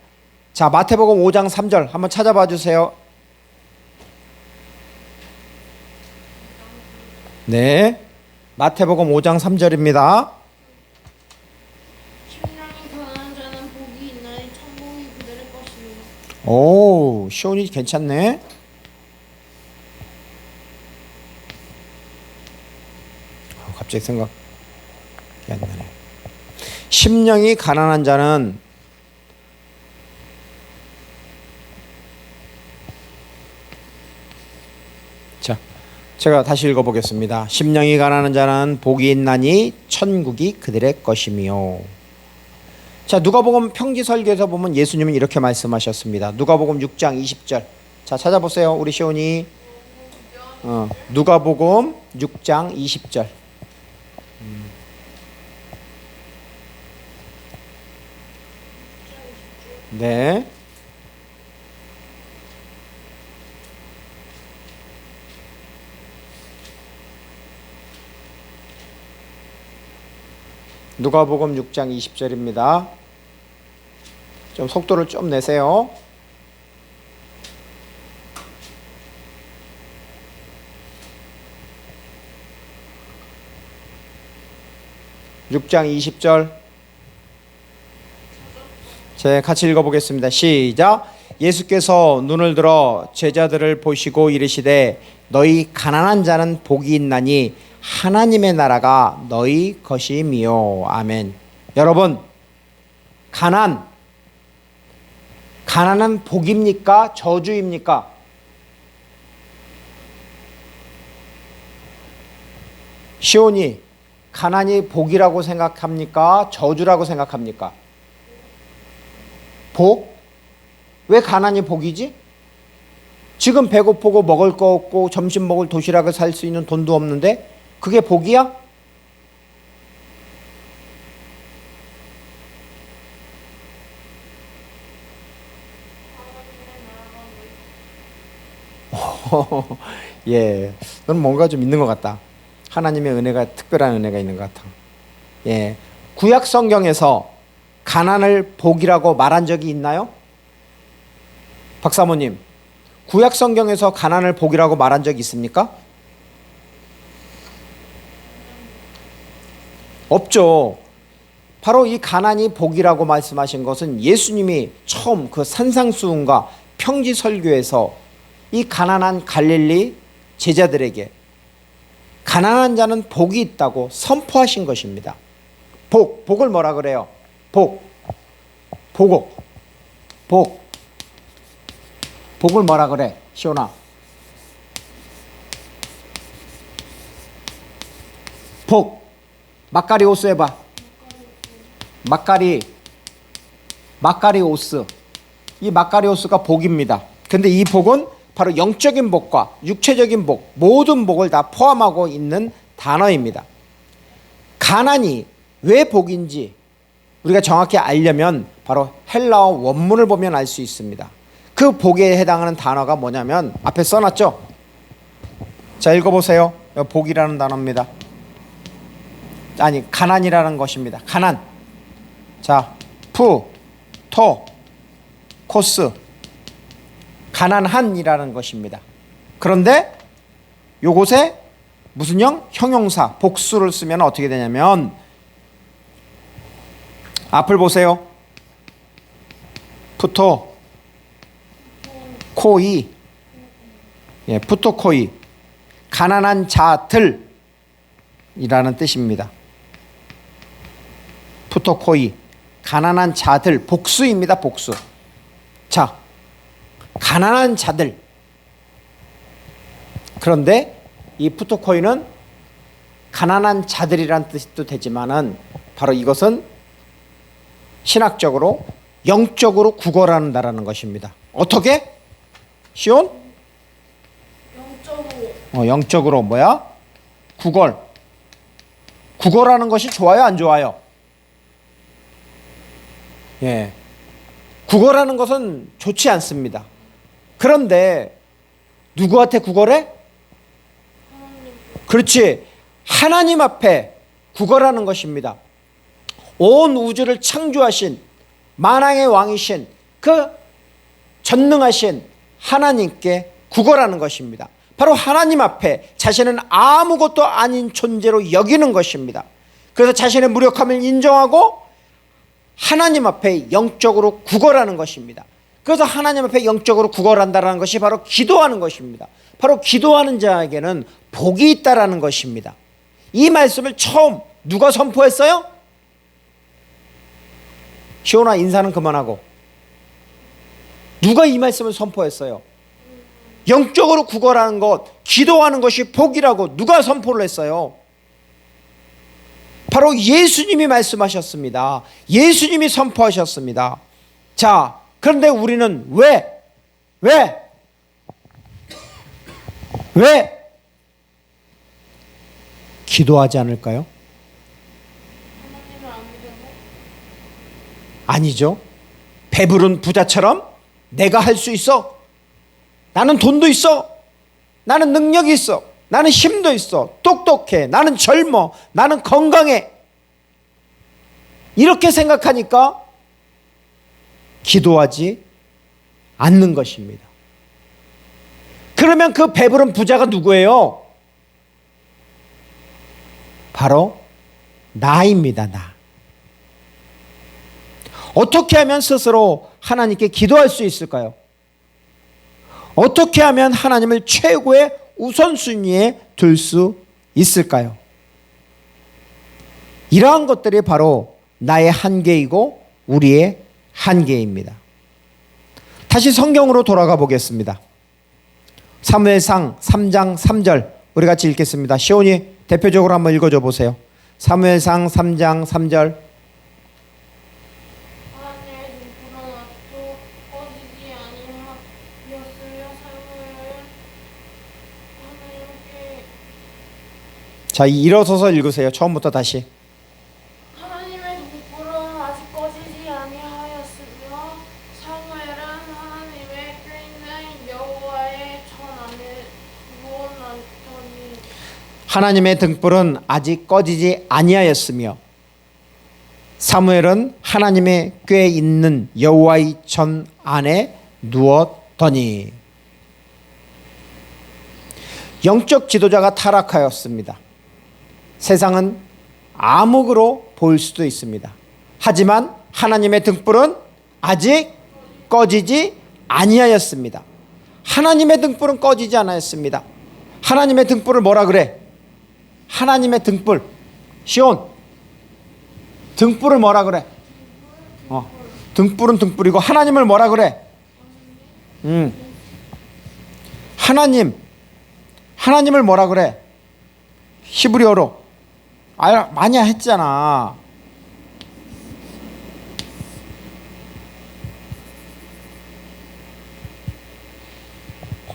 자, 마태복음 5장 3절 한번 찾아봐 주세요. 네, 마태복음 5장 3절입니다. 심령이 가난한 자는 복이 있나니 천국이 그들의 것이니. 오, 시온이 괜찮네. 갑자기 생각이 안 나네. 심령이 가난한 자는 자, 제가 다시 읽어보겠습니다. 심령이 가난한 자는 복이 있나니 천국이 그들의 것이며. 자, 누가복음 평지설교에서 보면 예수님은 이렇게 말씀하셨습니다. 누가복음 6장 20절. 자, 찾아보세요. 우리 시온이. 누가복음 6장 20절. 네. 누가복음 6장 20절입니다. 좀 속도를 좀 내세요. (6장 20절) 제 같이 읽어보겠습니다. 시작. 예수께서 눈을 들어 제자들을 보시고 이르시되 너희 가난한 자는 복이 있나니 하나님의 나라가 너희 것임이요. 아멘. 여러분, 가난은 복입니까? 저주입니까? 시온이 가난이 복이라고 생각합니까? 저주라고 생각합니까? 복? 왜 가난이 복이지? 지금 배고프고 먹을 거 없고 점심 먹을 도시락을 살 수 있는 돈도 없는데 그게 복이야? 예, 넌 뭔가 좀 있는 것 같다. 하나님의 은혜가 특별한 은혜가 있는 것 같아. 예, 구약 성경에서 가난을 복이라고 말한 적이 있나요? 박사모님, 구약 성경에서 가난을 복이라고 말한 적이 있습니까? 없죠. 바로 이 가난이 복이라고 말씀하신 것은 예수님이 처음 그 산상수훈과 평지 설교에서 이 가난한 갈릴리 제자들에게 가난한 자는 복이 있다고 선포하신 것입니다. 복을 뭐라 그래요? 복을 뭐라 그래? 시온아. 마카리오스 해봐. 마카리오스. 이 마카리오스가 복입니다. 근데 이 복은 바로 영적인 복과 육체적인 복, 모든 복을 다 포함하고 있는 단어입니다. 가난이 왜 복인지 우리가 정확히 알려면 바로 헬라어 원문을 보면 알 수 있습니다. 그 복에 해당하는 단어가 뭐냐면 앞에 써놨죠? 자, 읽어보세요. 복이라는 단어입니다. 아니, 가난이라는 것입니다. 가난. 자, 코스. 가난한이라는 것입니다. 그런데 요곳에 무슨 형용사, 복수를 쓰면 어떻게 되냐면 앞을 보세요. 푸토코이. 예, 푸토코이. 가난한 자들이라는 뜻입니다. 푸토코이. 가난한 자들. 복수입니다. 복수. 자, 가난한 자들. 그런데 이 푸토코이는 가난한 자들이란 뜻도 되지만은 바로 이것은 신학적으로 영적으로 구걸한다라는 것입니다. 어떻게? 시온? 영적으로 뭐야? 구걸하는 것이 좋아요, 안 좋아요? 예. 구걸하는 것은 좋지 않습니다. 그런데 누구한테 구걸해? 그렇지. 하나님 앞에 구걸하는 것입니다. 온 우주를 창조하신 만왕의 왕이신 그 전능하신 하나님께 구걸하는 것입니다. 바로 하나님 앞에 자신은 아무것도 아닌 존재로 여기는 것입니다. 그래서 자신의 무력함을 인정하고 하나님 앞에 영적으로 구걸하는 것입니다. 그래서 하나님 앞에 영적으로 구걸한다는 것이 바로 기도하는 것입니다. 바로 기도하는 자에게는 복이 있다라는 것입니다. 이 말씀을 처음 누가 선포했어요? 시온아, 인사는 그만하고. 누가 이 말씀을 선포했어요? 영적으로 구걸하는 것, 기도하는 것이 복이라고 누가 선포를 했어요? 바로 예수님이 말씀하셨습니다. 예수님이 선포하셨습니다. 자, 그런데 우리는 왜 기도하지 않을까요? 아니죠. 배부른 부자처럼 내가 할 수 있어. 나는 돈도 있어. 나는 능력이 있어. 나는 힘도 있어. 똑똑해. 나는 젊어. 나는 건강해. 이렇게 생각하니까 기도하지 않는 것입니다. 그러면 그 배부른 부자가 누구예요? 바로 나입니다. 나. 어떻게 하면 스스로 하나님께 기도할 수 있을까요? 어떻게 하면 하나님을 최고의 우선순위에 둘 수 있을까요? 이러한 것들이 바로 나의 한계이고 우리의 한계입니다. 다시 성경으로 돌아가 보겠습니다. 사무엘상 3장 3절 우리 같이 읽겠습니다. 시온이 대표적으로 한번 읽어줘 보세요. 사무엘상 3장 3절. 하나님의 눈पु는 아직도 꺼지지 아니하였으며 사무엘은 하나님께 자, 일어서서 읽으세요. 처음부터 다시. 하나님의 눈불은 아직 꺼지지 아니하였으며 사무엘은 하나님의 끓는 여호와의 전 안에 누워놨더니 하나님의 등불은 아직 꺼지지 아니하였으며 사무엘은 하나님의 궤에 있는 여호와의 전 안에 누웠더니. 영적 지도자가 타락하였습니다. 세상은 암흑으로 보일 수도 있습니다. 하지만 하나님의 등불은 아직 꺼지지 아니하였습니다. 하나님의 등불은 꺼지지 않았습니다. 하나님의 등불을 뭐라 그래? 하나님의 등불. 시온. 등불을 뭐라 그래? 등불은 등불이고 하나님을 뭐라 그래? 하나님을 뭐라 그래? 히브리어로. 많이 했잖아.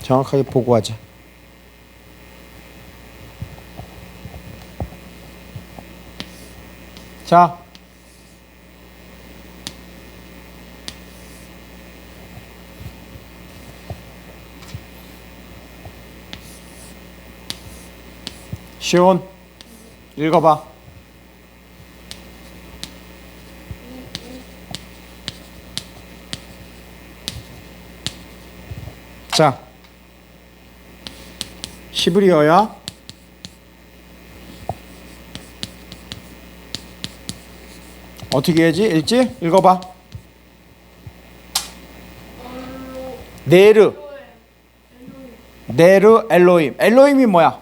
정확하게 보고하자. 자, 시온 읽어봐. 자, 히브리어야. 어떻게 해야지? 읽지? 읽어봐. 네르 엘로임. 엘로임이 뭐야?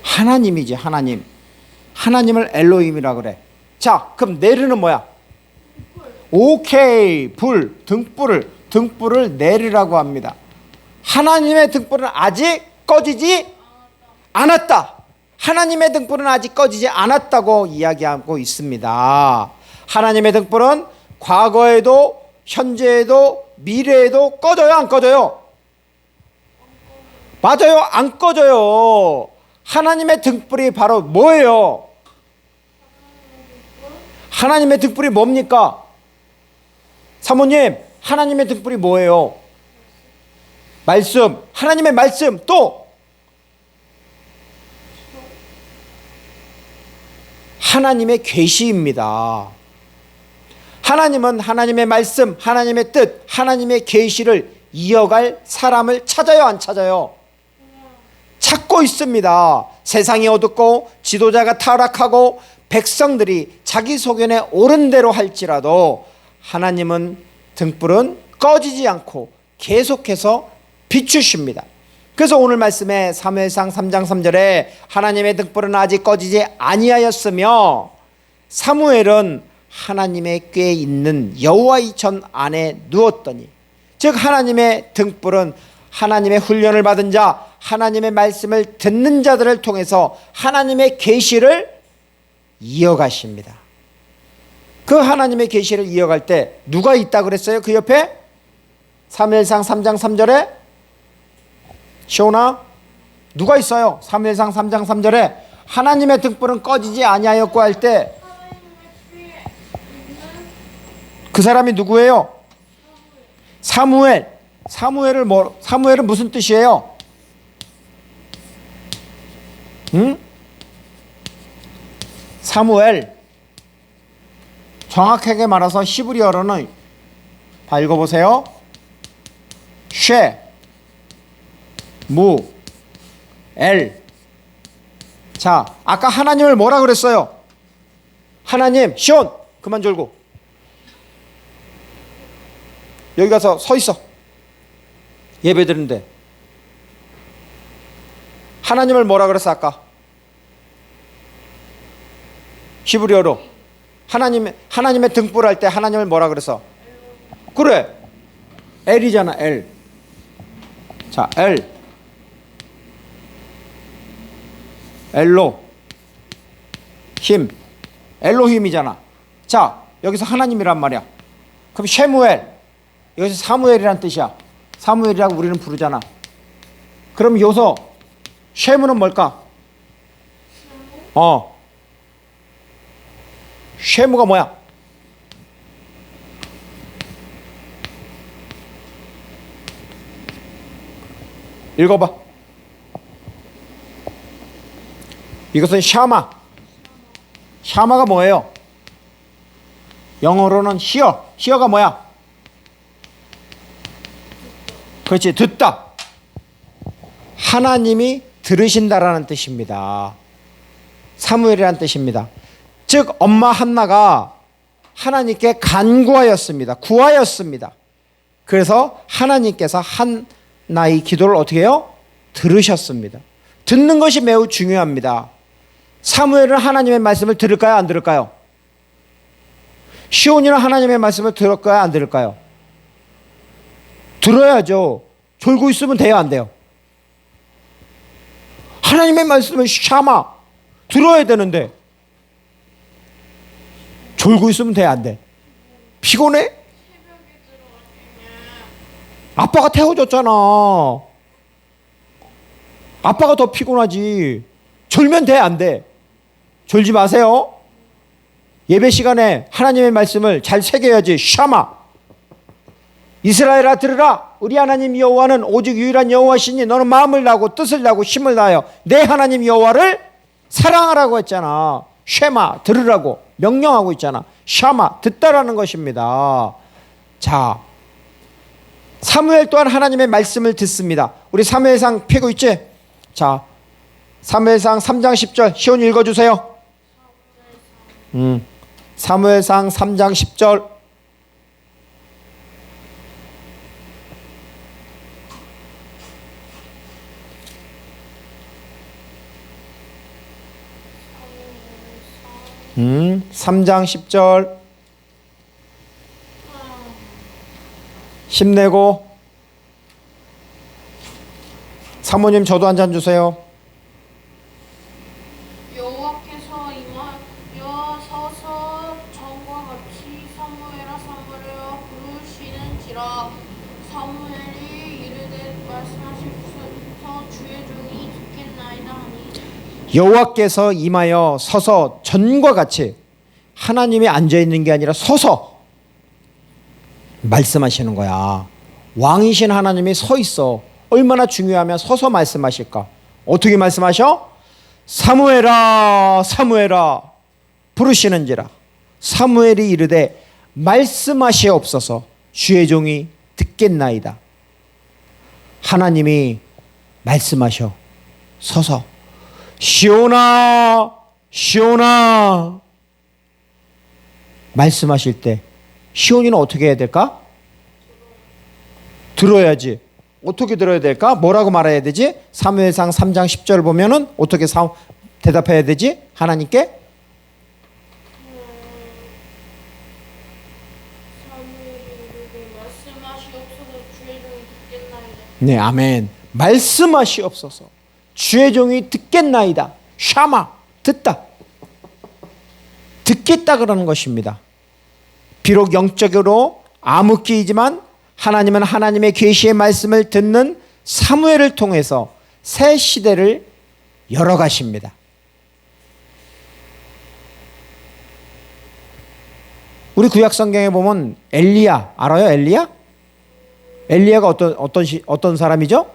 하나님이지. 하나님을 엘로임이라 그래. 자, 그럼 네르는 뭐야? 오케이. 등불을 네르라고 합니다. 하나님의 등불은 아직 꺼지지 않았다. 하나님의 등불은 아직 꺼지지 않았다고 이야기하고 있습니다. 하나님의 등불은 과거에도 현재에도 미래에도 꺼져요, 안 꺼져요? 맞아요, 안 꺼져요. 하나님의 등불이 바로 뭐예요? 하나님의 등불이 뭡니까? 사모님, 하나님의 등불이 뭐예요? 말씀. 하나님의 말씀. 또 하나님의 계시입니다. 하나님은 하나님의 말씀, 하나님의 뜻, 하나님의 계시를 이어갈 사람을 찾아요, 안 찾아요? 찾고 있습니다. 세상이 어둡고 지도자가 타락하고 백성들이 자기 소견에 옳은 대로 할지라도 하나님은 등불은 꺼지지 않고 계속해서 비추십니다. 그래서 오늘 말씀에 사무엘상 3장 3절에 하나님의 등불은 아직 꺼지지 아니하였으며 사무엘은 하나님의 궤에 있는 여호와의 전 안에 누웠더니, 즉 하나님의 등불은 하나님의 훈련을 받은 자, 하나님의 말씀을 듣는 자들을 통해서 하나님의 계시를 이어가십니다. 그 하나님의 계시를 이어갈 때 누가 있다 그랬어요? 그 옆에? 사무엘상 3장 3절에 시온아, 누가 있어요? 사무엘상 3장 3절에 하나님의 등불은 꺼지지 아니하였고 할 때 그 사람이 누구예요? 사무엘. 사무엘은 무슨 뜻이에요? 사무엘. 정확하게 말해서 히브리어로는 읽어보세요. 쉐, 무, 엘. 자, 아까 하나님을 뭐라 그랬어요? 하나님, 시온. 그만 졸고. 여기 가서 서 있어. 예배 드리는데. 하나님을 뭐라 그랬어 아까? 히브리어로 하나님의 등불 할 때 하나님을 뭐라 그랬어? 그래. 엘이잖아, 엘. 자, 엘. 엘로 힘. 엘로힘이잖아. 자, 여기서 하나님이란 말이야. 그럼 쉐무엘. 여기서 사무엘이란 뜻이야. 사무엘이라고 우리는 부르잖아. 그럼 여기서 쉐무는 뭘까? 쉐무가 뭐야? 읽어봐. 이것은 샤마. 샤마가 뭐예요? 영어로는 히어. 히어가 뭐야? 그렇지, 듣다. 하나님이 들으신다라는 뜻입니다. 사무엘이라는 뜻입니다. 즉 엄마 한나가 하나님께 간구하였습니다. 구하였습니다. 그래서 하나님께서 한나의 기도를 어떻게 해요? 들으셨습니다. 듣는 것이 매우 중요합니다. 사무엘은 하나님의 말씀을 들을까요? 안 들을까요? 시온이는 하나님의 말씀을 들을까요? 안 들을까요? 들어야죠. 졸고 있으면 돼요? 안 돼요? 하나님의 말씀을 샤마 들어야 되는데 졸고 있으면 돼? 안 돼? 피곤해? 아빠가 태워줬잖아. 아빠가 더 피곤하지. 졸면 돼? 안 돼? 졸지 마세요. 예배 시간에 하나님의 말씀을 잘 새겨야지. 샤마. 이스라엘아 들으라. 우리 하나님 여호와는 오직 유일한 여호와시니 너는 마음을 다하고 뜻을 다하고 힘을 다하여 내 하나님 여호와를 사랑하라고 했잖아. 쉐마 들으라고 명령하고 있잖아. 샤마 듣다라는 것입니다. 자, 사무엘 또한 하나님의 말씀을 듣습니다. 우리 사무엘상 펴고 있지? 자, 사무엘상 3장 10절 시온이 읽어주세요. 사무엘상 3장 10절. 음, 3장 10절. 힘내고. 사모님 저도 한 잔 주세요. 여호와께서 임하여 서서 전과 같이 사무엘아 사무엘아 부르시는지라. 사무엘이 이르되 말씀하시옵소서 주의 종이 듣겠나이다 하니. 여호와께서 임하여 서서 전과 같이. 하나님이 앉아있는 게 아니라 서서 말씀하시는 거야. 왕이신 하나님이 서 있어. 얼마나 중요하면 서서 말씀하실까? 어떻게 말씀하셔? 사무엘아 사무엘아 부르시는지라. 사무엘이 이르되 말씀하시옵소서 주의 종이 듣겠나이다. 하나님이 말씀하셔. 서서 시온아 시온아 말씀하실 때 시온이는 어떻게 해야 될까? 들어야지. 어떻게 들어야 될까? 뭐라고 말해야 되지? 사무엘상 3장 10절 보면은 어떻게 대답해야 되지? 하나님께? 네, 아멘. 말씀하시옵소서. 주의 종이 듣겠나이다. 샤마, 듣다. 듣겠다 그러는 것입니다. 비록 영적으로 암흑기이지만 하나님은 하나님의 계시의 말씀을 듣는 사무엘을 통해서 새 시대를 열어가십니다. 우리 구약 성경에 보면 엘리야 알아요? 엘리야? 엘리야가 어떤 사람이죠?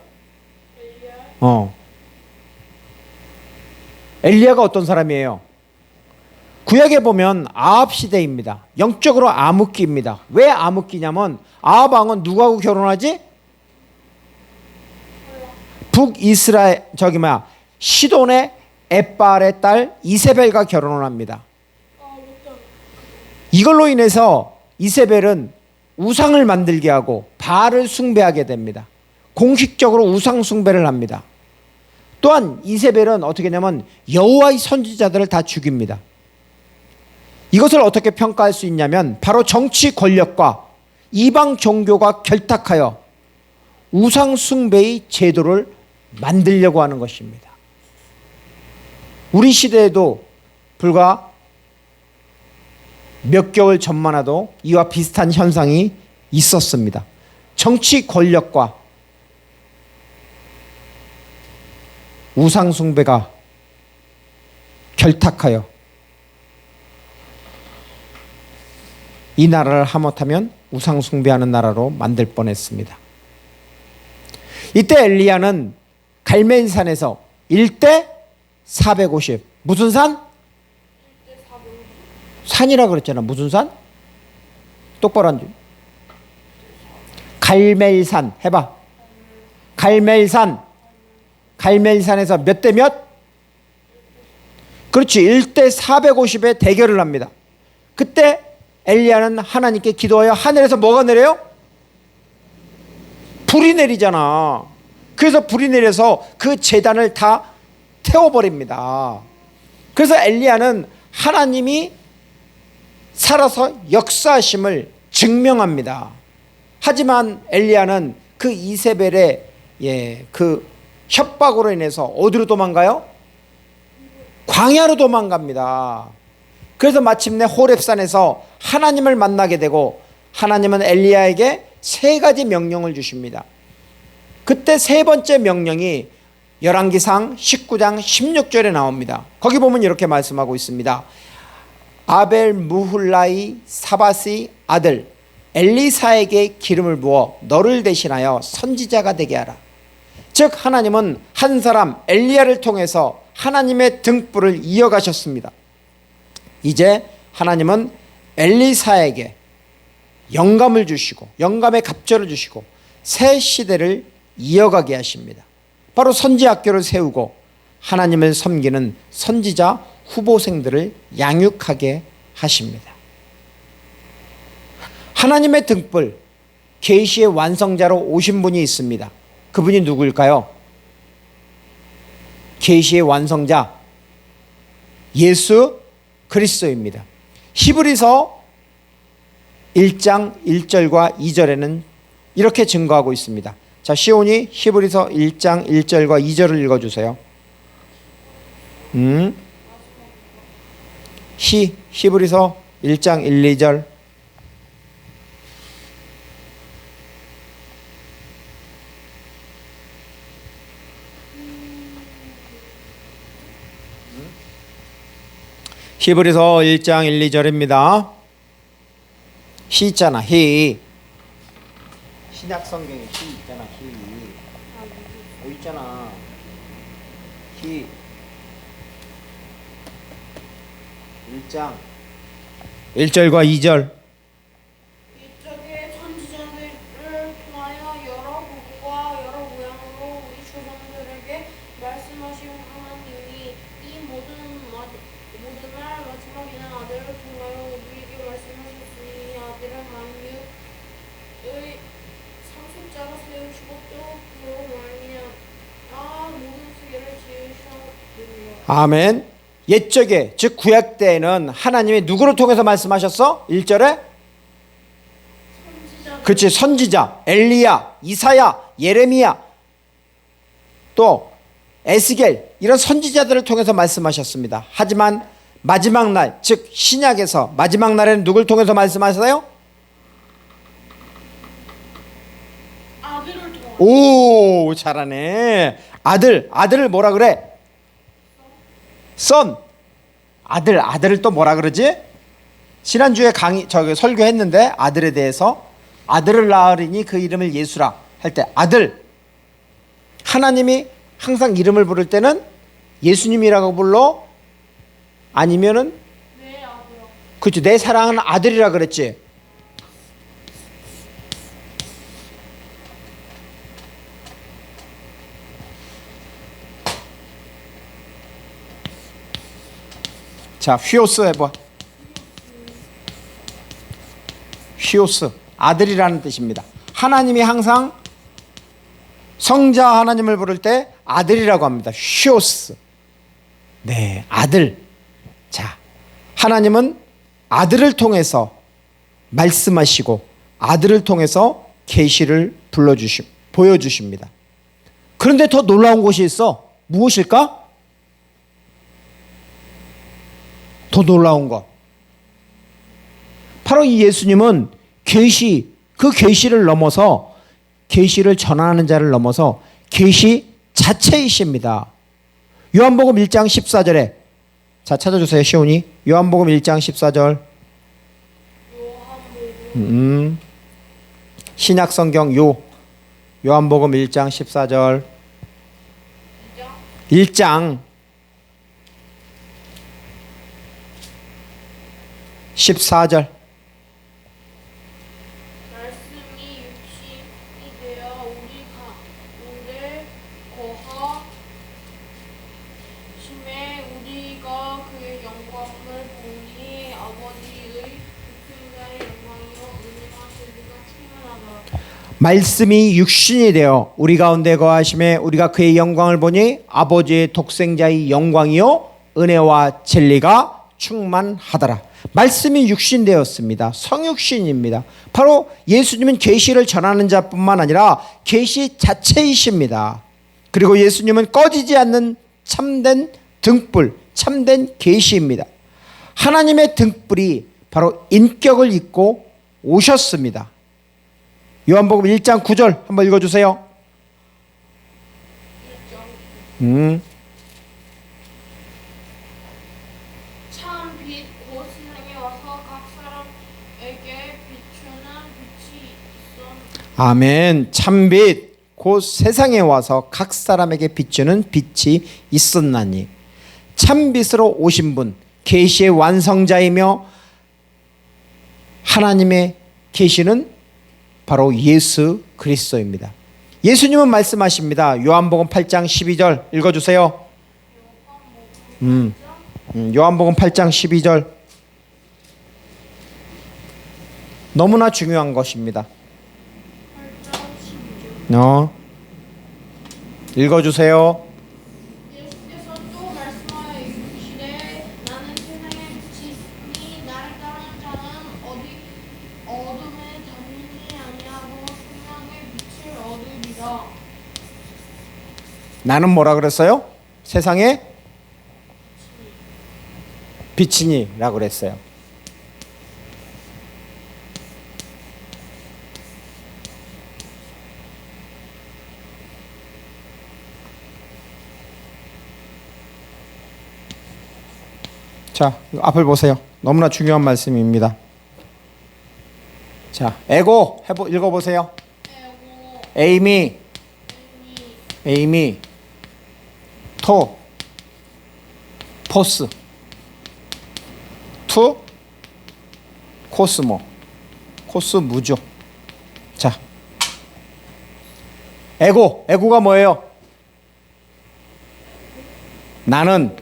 엘리야가 어떤 사람이에요? 구약에 보면 아합 시대입니다. 영적으로 암흑기입니다. 왜 암흑기냐면 아합 왕은 누구하고 결혼하지? 북이스라엘 시돈의 엣발의 딸 이세벨과 결혼을 합니다. 이걸로 인해서 이세벨은 우상을 만들게 하고 바알을 숭배하게 됩니다. 공식적으로 우상 숭배를 합니다. 또한 이세벨은 어떻게 하냐면 여호와의 선지자들을 다 죽입니다. 이것을 어떻게 평가할 수 있냐면 바로 정치 권력과 이방 종교가 결탁하여 우상 숭배의 제도를 만들려고 하는 것입니다. 우리 시대에도 불과 몇 개월 전만 해도 이와 비슷한 현상이 있었습니다. 정치 권력과 우상 숭배가 결탁하여 이 나라를 하못하면 우상 숭배하는 나라로 만들 뻔했습니다. 이때 엘리야는 갈멜산에서 1대 450 무슨 산? 산이라 그랬잖아. 무슨 산? 똑바로 앉아. 갈멜산 해봐. 갈멜산. 갈멜산에서 몇 대 몇? 그렇지. 1대 450의 대결을 합니다. 그때 엘리야는 하나님께 기도하여 하늘에서 뭐가 내려요? 불이 내리잖아. 그래서 불이 내려서 그 제단을 다 태워버립니다. 그래서 엘리야는 하나님이 살아서 역사하심을 증명합니다. 하지만 엘리야는 그 이세벨의 그 협박으로 인해서 어디로 도망가요? 광야로 도망갑니다. 그래서 마침내 호렙산에서 하나님을 만나게 되고 하나님은 엘리야에게 3가지 명령을 주십니다. 그때 3번째 명령이 열왕기상 19장 16절에 나옵니다. 거기 보면 이렇게 말씀하고 있습니다. 아벨 무훌라이 사바스의 아들 엘리사에게 기름을 부어 너를 대신하여 선지자가 되게 하라. 즉 하나님은 한 사람 엘리야를 통해서 하나님의 등불을 이어가셨습니다. 이제 하나님은 엘리사에게 영감을 주시고 영감의 갑절을 주시고 새 시대를 이어가게 하십니다. 바로 선지학교를 세우고 하나님을 섬기는 선지자 후보생들을 양육하게 하십니다. 하나님의 등불 계시의 완성자로 오신 분이 있습니다. 그분이 누구일까요? 계시의 완성자 예수 그리스도입니다. 히브리서 1장 1절과 2절에는 이렇게 증거하고 있습니다. 자, 시온이 히브리서 1장 1절과 2절을 읽어주세요. 히브리서 1장 1, 2절. 히브리서 1장 1, 2절입니다. 히 있잖아. 히. 신약 성경에 히 있잖아. 히. 뭐 있잖아. 히. 1장 1절과 2절. 이쪽에 선지자들을 통하여 여러 부부와 여러 모양으로 우리 조상들에게 말씀하신 하나님이 이 모든 날 마지막에는 아들을 통하여 우리에게 말씀하셨으니 아들은 만유의 상속자로 세우시고 또 그로 말미암아 모든 세계를 지으셨느니라. 아멘. 옛적에 즉 구약 때에는 하나님이 누구를 통해서 말씀하셨어? 1절에 그렇지. 선지자 엘리야, 이사야, 예레미야 또 에스겔 이런 선지자들을 통해서 말씀하셨습니다. 하지만 마지막 날 즉 신약에서 마지막 날에는 누굴 통해서 말씀하세요? 아들을 통하여. 오, 잘하네. 아들을 뭐라 그래? 선. 아들을 또 뭐라 그러지? 지난주에 설교했는데 아들에 대해서 아들을 낳으리니 그 이름을 예수라 할 때 아들. 하나님이 항상 이름을 부를 때는 예수님이라고 불러? 아니면은 내 아들. 그렇지. 내 사랑하는 아들이라 그랬지. 자, 휘오스 해봐. 휘오스. 아들이라는 뜻입니다. 하나님이 항상 성자 하나님을 부를 때 아들이라고 합니다. 히오스. 네, 아들. 자, 하나님은 아들을 통해서 말씀하시고 아들을 통해서 계시를 보여주십니다. 그런데 더 놀라운 것이 있어. 무엇일까? 더 놀라운 것. 바로 이 예수님은 그 계시를 넘어서 계시를 전하는 자를 넘어서 계시 자체이십니다. 요한복음 1장 14절에 자 찾아주세요. 시온이 요한복음 1장 14절. 신약성경 요한복음 1장 14절. 1장 14절. 말씀이 육신이 되어 우리 가운데 거하심에 우리가 그의 영광을 보니 아버지의 독생자의 영광이요 은혜와 진리가 충만하더라. 말씀이 육신이 되어 우리 가운데 거하심에 우리가 그의 영광을 보니 아버지의 독생자의 영광이요 은혜와 진리가 충만하더라. 말씀이 육신되었습니다. 성육신입니다. 바로 예수님은 계시를 전하는 자뿐만 아니라 계시 자체이십니다. 그리고 예수님은 꺼지지 않는 참된 등불, 참된 계시입니다. 하나님의 등불이 바로 인격을 입고 오셨습니다. 요한복음 1장 9절 한번 읽어주세요. 참 빛 곧 세상에 와서 각 사람에게 비추는 빛이 있었. 아멘. 참빛 곧 세상에 와서 각 사람에게 비추는 빛이 있었나니. 참빛으로 오신 분, 계시의 완성자이며 하나님의 계시는 바로 예수 그리스도입니다. 예수님은 말씀하십니다. 요한복음 8장 12절 읽어주세요. 요한복음 8장 12절. 너무나 중요한 것입니다. 읽어주세요. 예수께서 또 말씀하여 이르시되 나는 세상의 빛이 있으니 나를 따르는 자는 어둠에 다니지 아니하고 생명의 빛을 얻으리라. 나는 뭐라 그랬어요? 세상에 빛이니라고 그랬어요. 자, 앞을 보세요. 너무나 중요한 말씀입니다. 자, 에고 읽어보세요. 에이미, 토, 포스, 투, 코스모, 코스무죠. 자, 에고가 뭐예요? 나는,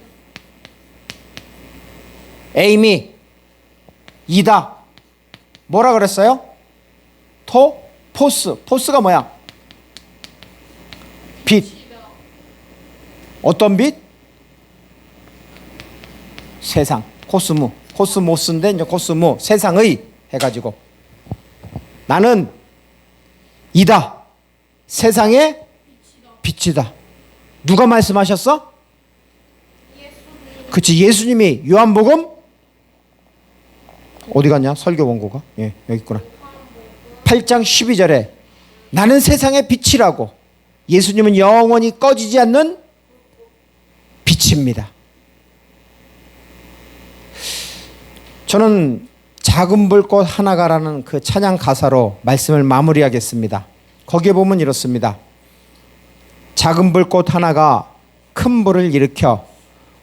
에이미, 이다. 뭐라 그랬어요? 토, 포스가 뭐야? 빛. 어떤 빛? 세상. 코스모스인데 이제 코스모, 세상의 해가지고 나는 이다. 세상의 빛이다. 누가 말씀하셨어? 그치, 예수님이. 요한복음 어디 갔냐? 설교 원고가? 예, 여기 있구나. 8장 12절에 나는 세상의 빛이라고. 예수님은 영원히 꺼지지 않는 빛입니다. 저는 작은 불꽃 하나가라는 그 찬양 가사로 말씀을 마무리하겠습니다. 거기에 보면 이렇습니다. 작은 불꽃 하나가 큰 불을 일으켜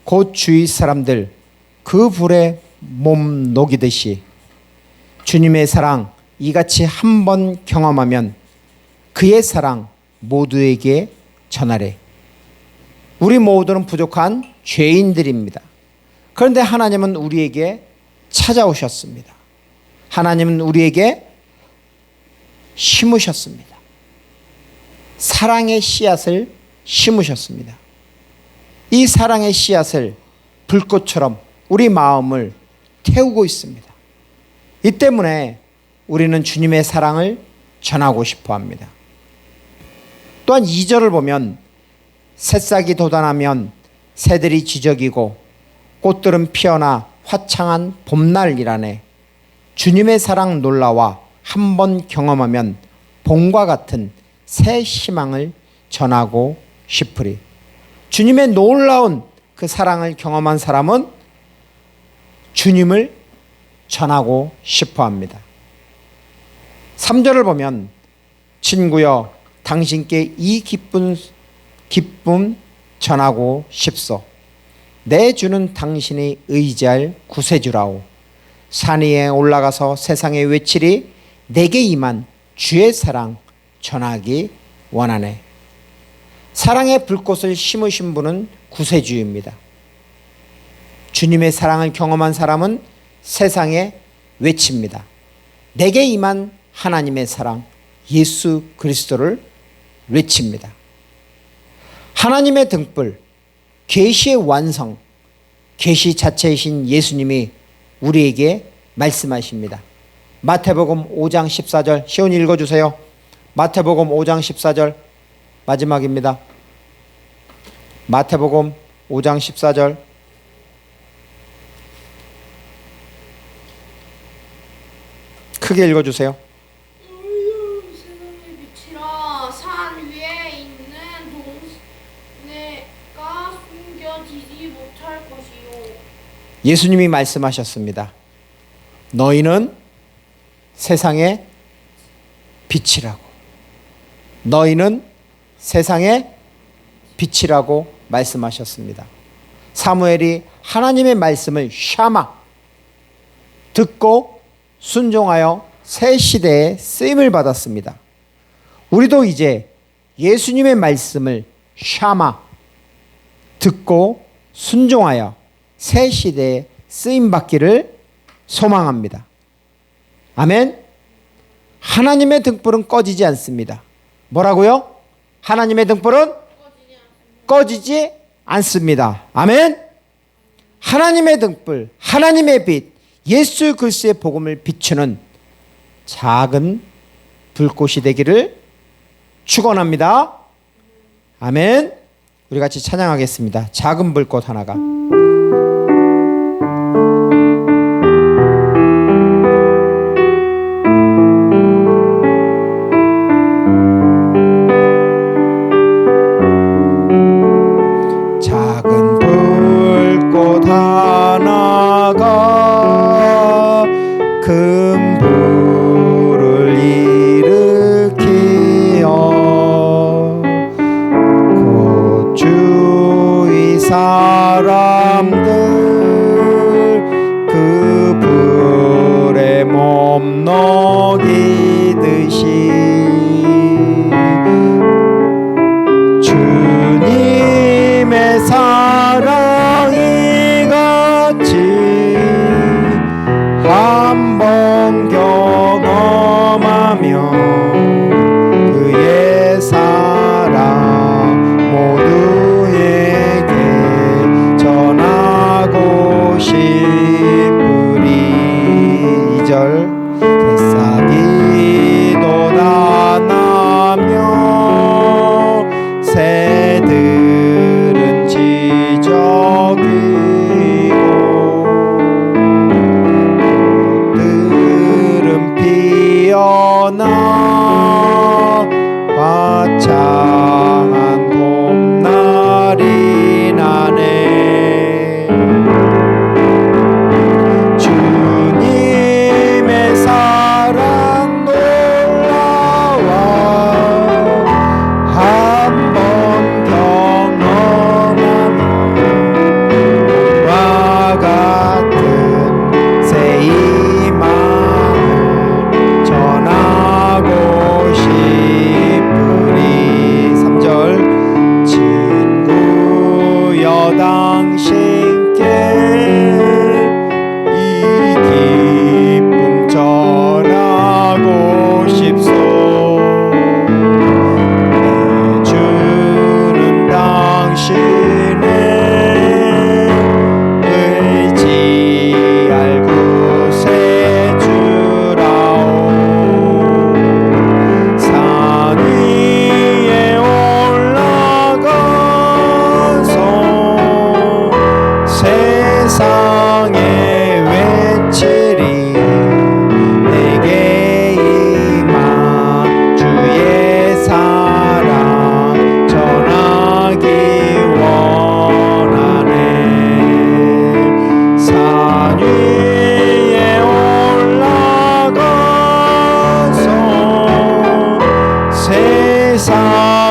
곧 주위 사람들 그 불에 몸 녹이듯이 주님의 사랑 이같이 한 번 경험하면 그의 사랑 모두에게 전하래. 우리 모두는 부족한 죄인들입니다. 그런데 하나님은 우리에게 찾아오셨습니다. 하나님은 우리에게 심으셨습니다. 사랑의 씨앗을 심으셨습니다. 이 사랑의 씨앗을 불꽃처럼 우리 마음을 태우고 있습니다. 이 때문에 우리는 주님의 사랑을 전하고 싶어 합니다. 또한 2절을 보면 새싹이 돋아나면 새들이 지저귀고 꽃들은 피어나 화창한 봄날이라네. 주님의 사랑 놀라와 한번 경험하면 봄과 같은 새 희망을 전하고 싶으리. 주님의 놀라운 그 사랑을 경험한 사람은 주님을 전하고 싶어 합니다. 3절을 보면 친구여 당신께 이 기쁨 전하고 싶소. 내 주는 당신이 의지할 구세주라오. 산 위에 올라가서 세상에 외치리. 내게 임한 주의 사랑 전하기 원하네. 사랑의 불꽃을 심으신 분은 구세주입니다. 주님의 사랑을 경험한 사람은 세상에 외칩니다. 내게 임한 하나님의 사랑 예수 그리스도를 외칩니다. 하나님의 등불, 계시의 완성, 계시 자체이신 예수님이 우리에게 말씀하십니다. 마태복음 5장 14절 시온이 읽어주세요. 마태복음 5장 14절 마지막입니다. 마태복음 5장 14절 크게 읽어주세요. 세상의 빛이라 산 위에 있는 동네가 숨겨지지 못할 것이요. 예수님이 말씀하셨습니다. 너희는 세상의 빛이라고. 너희는 세상의 빛이라고 말씀하셨습니다. 사무엘이 하나님의 말씀을 샤마 듣고 순종하여 새 시대에 쓰임을 받았습니다. 우리도 이제 예수님의 말씀을 샤마 듣고 순종하여 새 시대에 쓰임 받기를 소망합니다. 아멘. 하나님의 등불은 꺼지지 않습니다. 뭐라고요? 하나님의 등불은 꺼지지 않습니다. 아멘. 하나님의 등불, 하나님의 빛, 예수 그리스도의 복음을 비추는 작은 불꽃이 되기를 축원합니다. 아멘. 우리 같이 찬양하겠습니다. 작은 불꽃 하나가. 작은 불꽃 하나가 큰 불을 일으키어 곧 주위 사람들 그 불에 몸 녹이듯이 주님의 사랑이 같이 한번 경험하며 그의 사랑 모두에게 전하고 싶으리. 2절 새싹이 돋아나며 새들은 지저귀고 꽃들은 피어나 화창한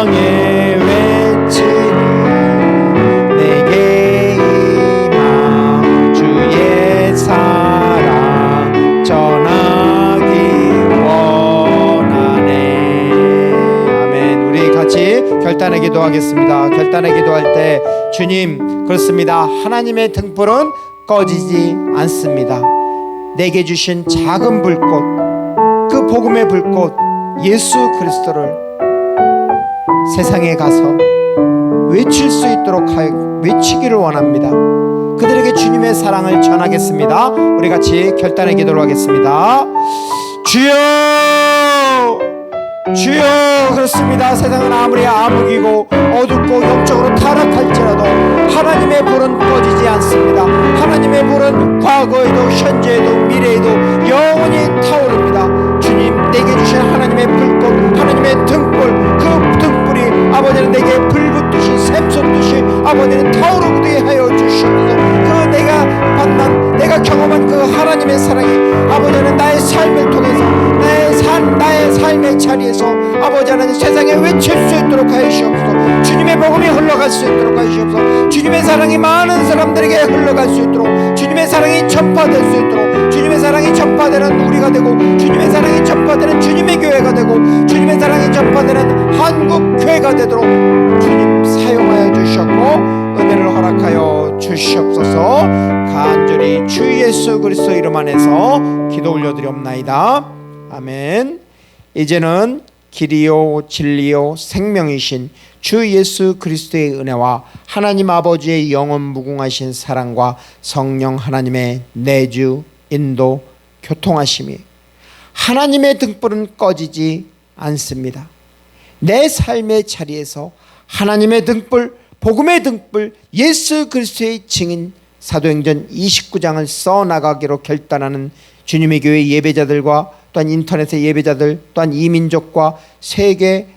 향해 외치니 내게 임하 주의 사랑 전하기 원하네. 아멘. 우리 같이 결단의 기도하겠습니다. 결단의 기도할 때 주님, 그렇습니다. 하나님의 등불은 꺼지지 않습니다. 내게 주신 작은 불꽃, 그 복음의 불꽃 예수 그리스도를 세상에 가서 외칠 수 있도록 외치기를 원합니다. 그들에게 주님의 사랑을 전하겠습니다. 우리 같이 결단의 기도를 하겠습니다. 주여, 주여. 그렇습니다. 세상은 아무리 암흑이고 어둡고 영적으로 타락할지라도 하나님의 불은 꺼지지 않습니다. 하나님의 불은 과거에도 현재에도 미래에도 영원히 타오릅니다. 주님, 내게 주신 하나님의 불꽃, 하나님의 등불, 그 등불이 아버지는 내게 불붙듯이 샘솟듯이 아버지는 타오르게 하여 주시옵소서. 그 내가 만난, 내가 경험한 그 하나님의 사랑이 아버지는 나의 삶을 통해서 나의 삶의 자리에서 아버지 하나님 세상에 외칠 수 있도록 하여 주시옵소서. 주님의 복음이 흘러갈 수 있도록 하여 주시옵소서. 주님의 사랑이 많은 사람들에게 흘러갈 수 있도록, 주님의 사랑이 전파될 수 있도록, 주님의 사랑이 전파되는 우리가 되고, 주님의 사랑이 전파되는 주님의 교회가 되고, 주님의 사랑이 전파되는 한국 교회가 되도록 주님 사용하여 주셨고 은혜를 허락하여 주시옵소서. 간절히 주 예수 그리스도 이름 안에서 기도 올려드리옵나이다. 아멘. 이제는 길이요 진리요 생명이신 주 예수 그리스도의 은혜와 하나님 아버지의 영원 무궁하신 사랑과 성령 하나님의 내주 인도 교통하심이, 하나님의 등불은 꺼지지 않습니다. 내 삶의 자리에서 하나님의 등불, 복음의 등불, 예수 그리스도의 증인 사도행전 29장을 써나가기로 결단하는 주님의 교회 예배자들과 또한 인터넷의 예배자들, 또한 이민족과 세계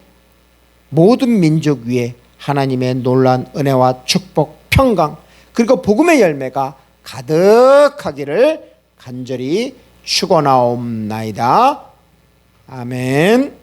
모든 민족 위에 하나님의 놀라운 은혜와 축복, 평강, 그리고 복음의 열매가 가득하기를 간절히 축원하옵나이다. 아멘.